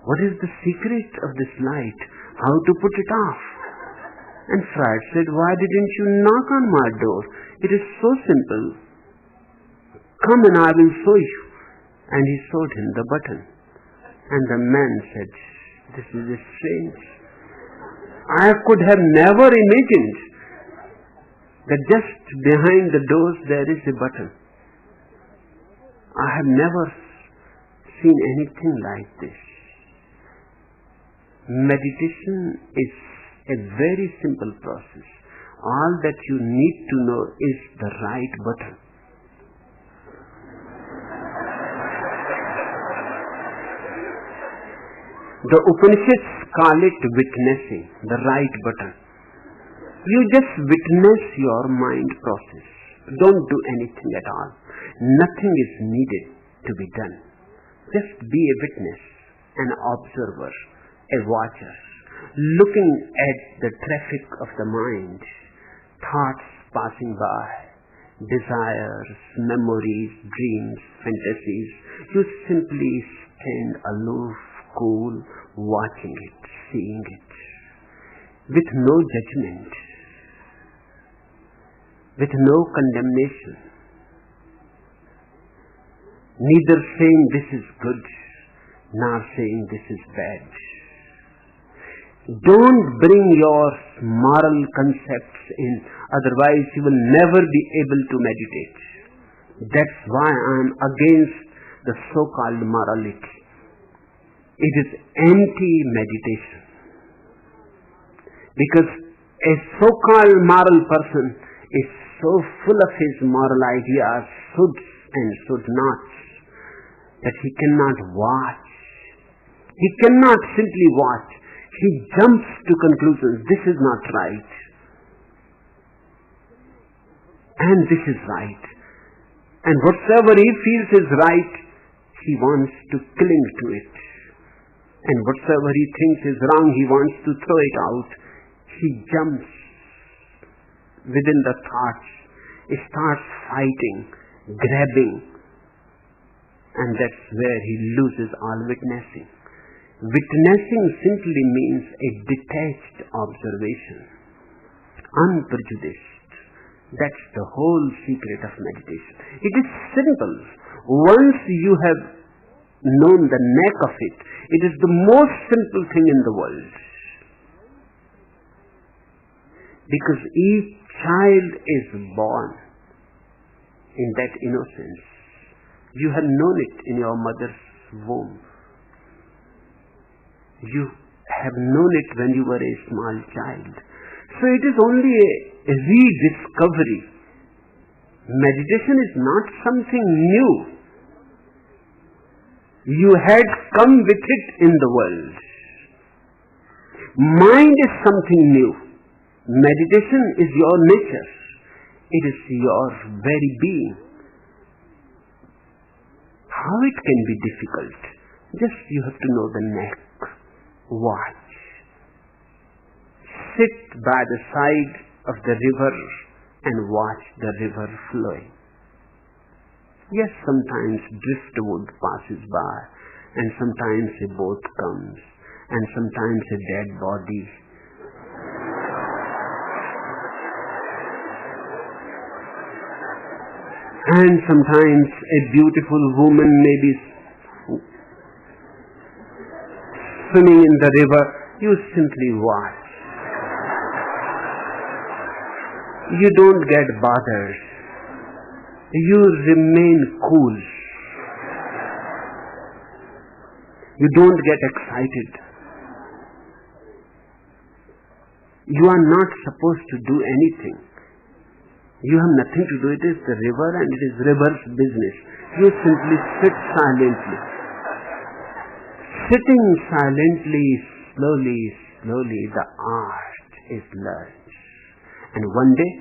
What is the secret of this light? How to put it off? And Freud said, why didn't you knock on my door? It is so simple. Come and I will show you. And he showed him the button. And the man said, this is strange. I could have never imagined that just behind the doors there is a button. I have never seen anything like this. Meditation is a very simple process. All that you need to know is the right button. The Upanishads call it witnessing, the right button. You just witness your mind process. Don't do anything at all. Nothing is needed to be done. Just be a witness, an observer, a watcher, looking at the traffic of the mind, thoughts passing by, desires, memories, dreams, fantasies. You simply stand aloof, cool, watching it, seeing it, with no judgment, with no condemnation, neither saying this is good, nor saying this is bad. Don't bring your moral concepts in, otherwise you will never be able to meditate. That's why I am against the so-called morality. It is anti-meditation. Because a so-called moral person is so full of his moral ideas, shoulds and should nots, that he cannot watch. He cannot simply watch. He jumps to conclusions. This is not right. And this is right. And whatsoever he feels is right, he wants to cling to it. And whatsoever he thinks is wrong, he wants to throw it out. He jumps within the thoughts. He starts fighting, grabbing. And that's where he loses all witnessing. Witnessing simply means a detached observation, unprejudiced. That's the whole secret of meditation. It is simple. Once you have known the knack of it, it is the most simple thing in the world. Because each child is born in that innocence. You have known it in your mother's womb. You have known it when you were a small child. So it is only a rediscovery. Meditation is not something new. You had come with it in the world. Mind is something new. Meditation is your nature. It is your very being. How it can be difficult? Just you have to know the knack. Watch. Sit by the side of the river and watch the river flowing. Yes, sometimes driftwood passes by, and sometimes a boat comes, and sometimes a dead body. And sometimes a beautiful woman may be swimming in the river. You simply watch. You don't get bothered. You remain cool. You don't get excited. You are not supposed to do anything. You have nothing to do. It is the river and it is river's business. You simply sit silently. Sitting silently, slowly, the art is learned. And one day,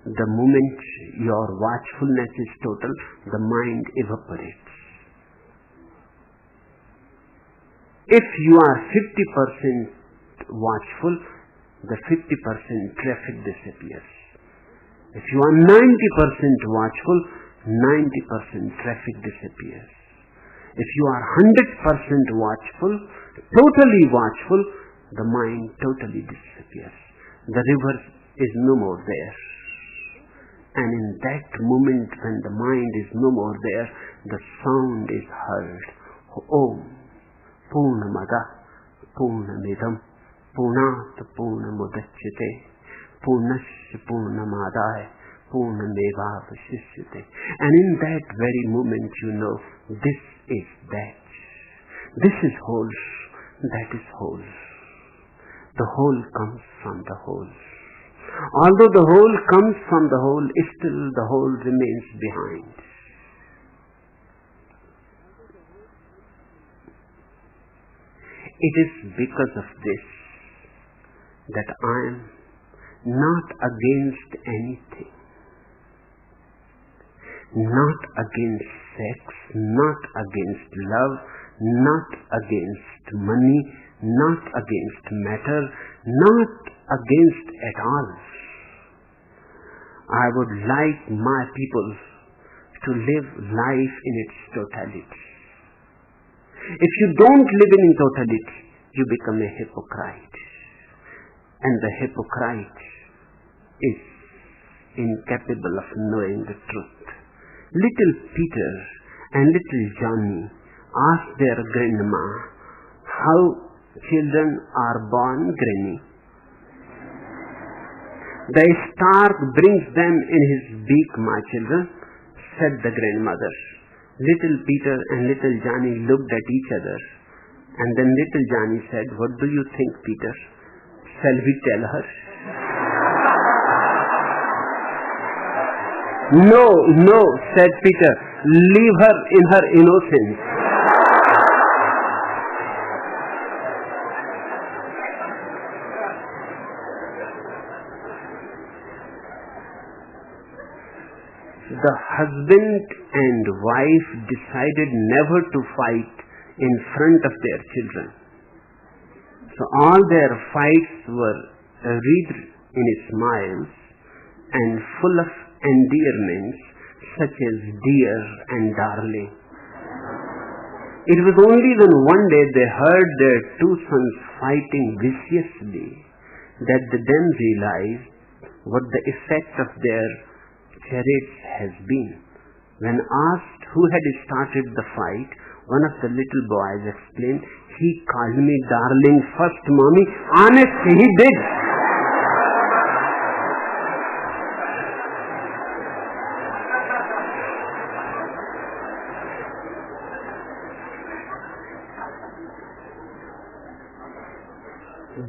the moment your watchfulness is total, the mind evaporates. If you are 50% watchful, the 50% traffic disappears. If you are 90% watchful, 90% traffic disappears. If you are 100% watchful, totally watchful, the mind totally disappears. The river is no more there. And in that moment when the mind is no more there, the sound is heard. Om Purnamada Purnamidam Purnat Purnamudachyate Purnasya Purnamadaya Purnamevavashishyate. And in that very moment you know, this is that. This is whole, that is whole. The whole comes from the whole. Although the whole comes from the whole, still the whole remains behind. It is because of this that I am not against anything. Not against sex, not against love, not against money, not against matter, not against at all. I would like my people to live life in its totality. If you don't live in totality, you become a hypocrite. And the hypocrite is incapable of knowing the truth. Little Peter and little Johnny asked their grandma how children are born, Granny. The stork brings them in his beak, my children, said the grandmother. Little Peter and little Johnny looked at each other, and then little Johnny said, "What do you think, Peter? Shall we tell her?" No, said Peter. Leave her in her innocence. The husband and wife decided never to fight in front of their children. So all their fights were wreathed in smiles and full of endearments such as dear and darling. It was only when one day they heard their two sons fighting viciously that they then realized what the effect of their chariots has been. When asked who had started the fight, one of the little boys explained, "He called me darling first, mommy." Honest, he did.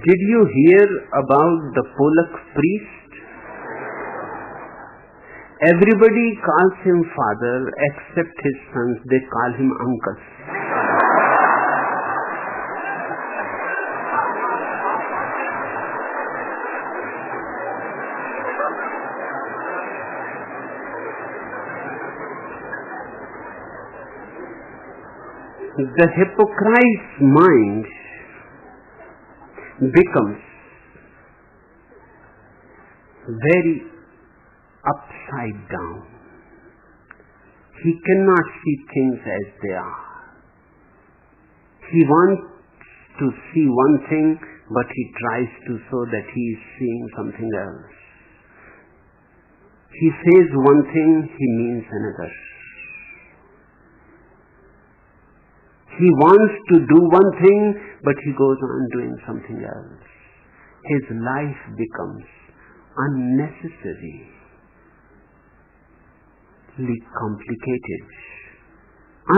Did you hear about the Polak priest? Everybody calls him father except his sons. They call him uncle. The hypocrite's mind becomes very upside down. He cannot see things as they are. He wants to see one thing, but he tries to show that he is seeing something else. He says one thing, he means another. He wants to do one thing, but he goes on doing something else. His life becomes unnecessarily complicated.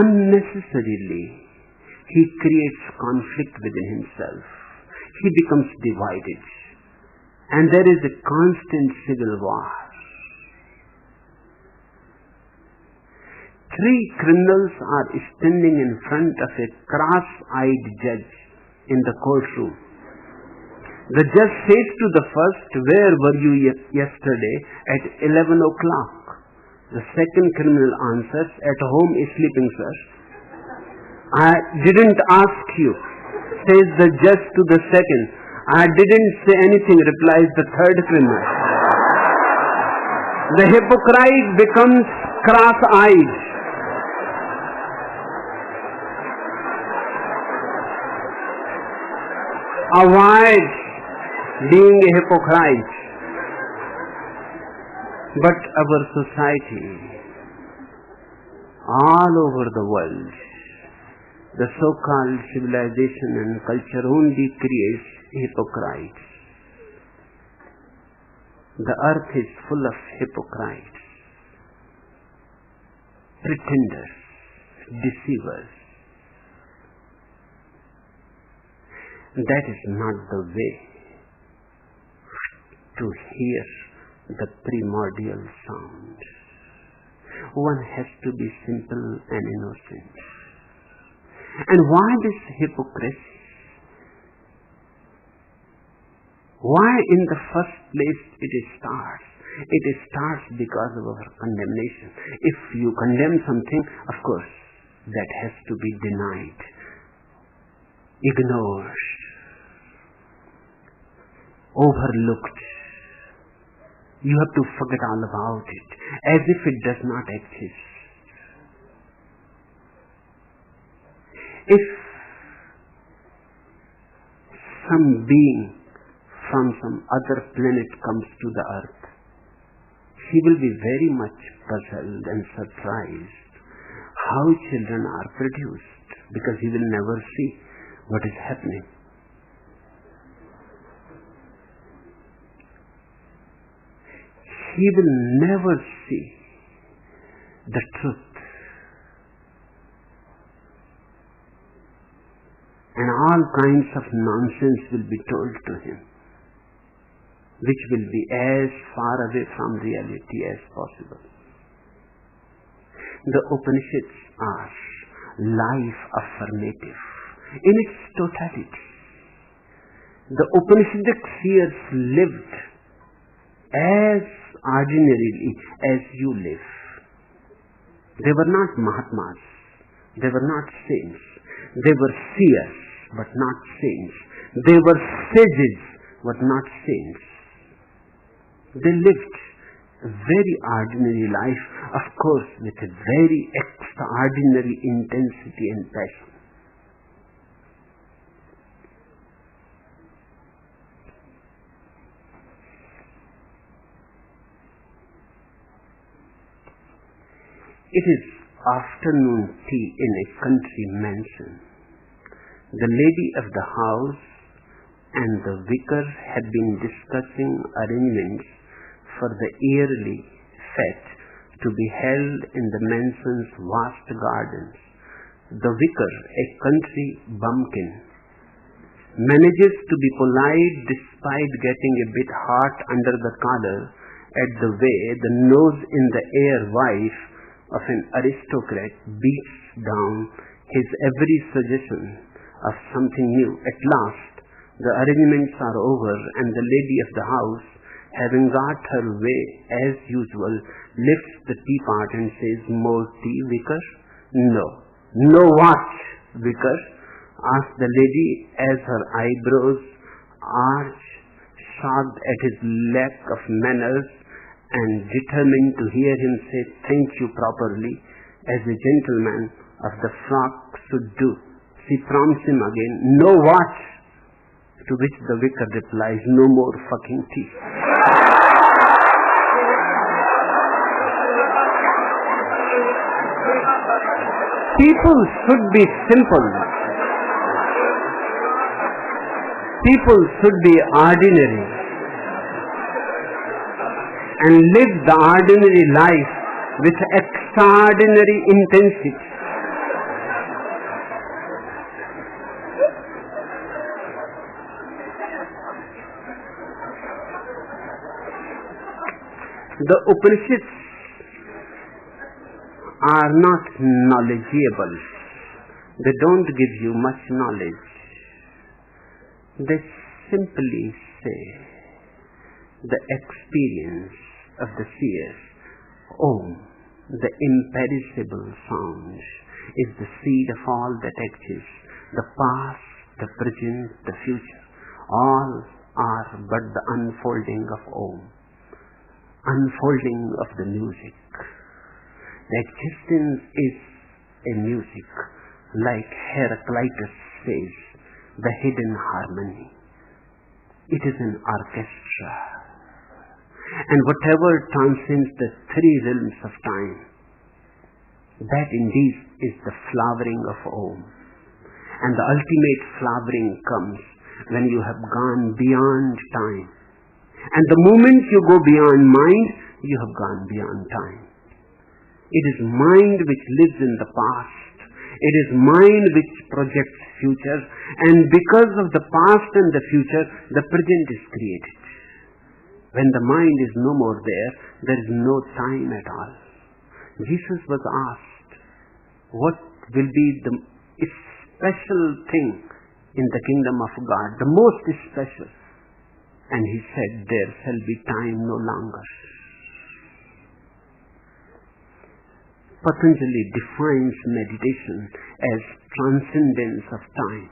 Unnecessarily, he creates conflict within himself. He becomes divided. And there is a constant civil war. three criminals are standing in front of a cross-eyed judge in the courtroom. The judge says to the first, "Where were you yesterday at 11 o'clock?" The second criminal answers, "At home sleeping, sir." "I didn't ask you," says the judge to the second. "I didn't say anything," replies the third criminal. The hypocrite becomes cross-eyed. Avoid being a hypocrite. But our society, all over the world, the so-called civilization and culture only creates hypocrites. The earth is full of hypocrites, pretenders, deceivers. That is not the way to hear the primordial sound. One has to be simple and innocent. And why this hypocrisy? Why in the first place it starts? It starts because of our condemnation. If you condemn something, of course, that has to be denied, ignored, overlooked. You have to forget all about it, as if it does not exist. If some being from some other planet comes to the earth, he will be very much puzzled and surprised how children are produced, because he will never see what is happening. He will never see the truth. And all kinds of nonsense will be told to him, which will be as far away from reality as possible. The Upanishads are life affirmative in its totality. The Upanishadic seers lived as ordinarily as you live. They were not Mahatmas. They were not saints. They were seers, but not saints. They were sages, but not saints. They lived a very ordinary life, of course, with a very extraordinary intensity and passion. It is afternoon tea in a country mansion. The lady of the house and the vicar had been discussing arrangements for the yearly fete to be held in the mansion's vast gardens. The vicar, a country bumpkin, manages to be polite despite getting a bit hot under the collar at the way the nose in the air wife of an aristocrat beats down his every suggestion of something new. At last, the arrangements are over, and the lady of the house, having got her way as usual, lifts the teapot and says, "More tea, vicar?" "No." "No what, vicar?" asks the lady, as her eyebrows arch, shocked at his lack of manners and determined to hear him say "thank you" properly, as a gentleman of the frock should do. She prompts him again, "No what?" To which the vicar replies, "No more fucking tea." People should be simple. People should be ordinary and live the ordinary life with extraordinary intensity. The Upanishads are not knowledgeable. They don't give you much knowledge. They simply say the experience of the seers. Om, the imperishable sound, is the seed of all that exists. The past, the present, the future, all are but the unfolding of Om, unfolding of the music. The existence is a music, like Heraclitus says, the hidden harmony. It is an orchestra. And whatever transcends the three realms of time, that indeed is the flowering of Om. And the ultimate flowering comes when you have gone beyond time. And the moment you go beyond mind, you have gone beyond time. It is mind which lives in the past. It is mind which projects future. And because of the past and the future, the present is created. When the mind is no more there is no time at all. Jesus was asked, what will be the special thing in the kingdom of God, the most special? And he said, there shall be time no longer. Patanjali defines meditation as transcendence of time,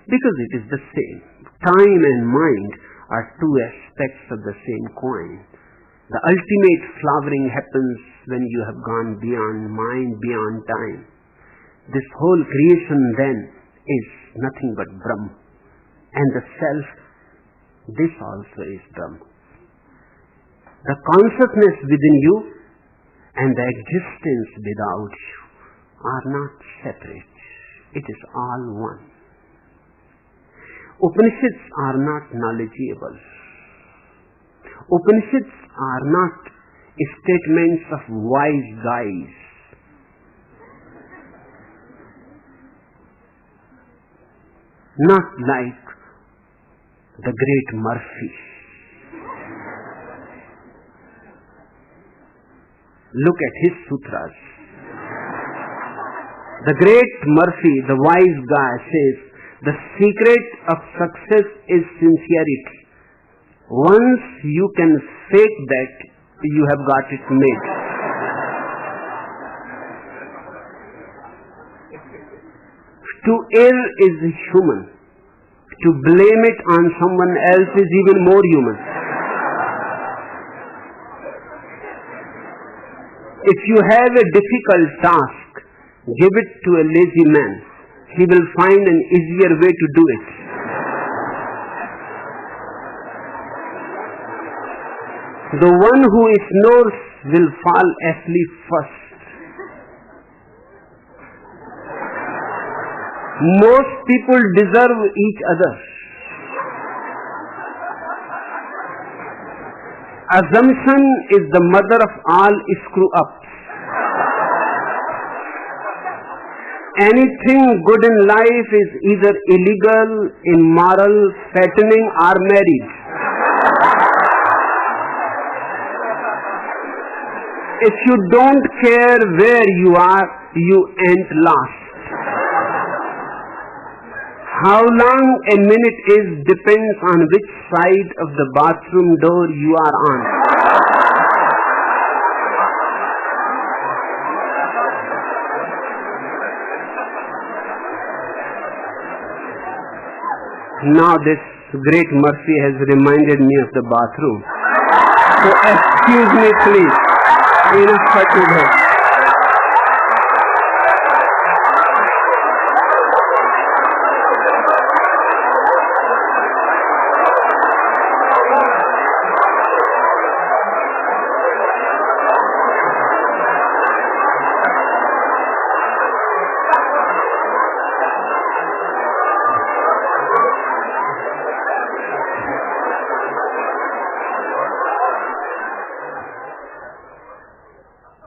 because it is the same. Time and mind are two aspects of the same coin. The ultimate flowering happens when you have gone beyond mind, beyond time. This whole creation then is nothing but Brahm. And the self, this also is Brahm. The consciousness within you and the existence without you are not separate. It is all one. Upanishads are not knowledgeable. Upanishads are not statements of wise guys. Not like the great Murphy. Look at his sutras. The great Murphy, the wise guy, says, the secret of success is sincerity. Once you can fake that, you have got it made. To err is human. To blame it on someone else is even more human. If you have a difficult task, give it to a lazy man. He will find an easier way to do it. The one who snores will fall asleep first. Most people deserve each other. Assumption is the mother of all screw-ups. Anything good in life is either illegal, immoral, fattening, or marriage. If you don't care where you are, you ain't lost. How long a minute is depends on which side of the bathroom door you are on. Now this great Murphy has reminded me of the bathroom. So excuse me please. Enough for today.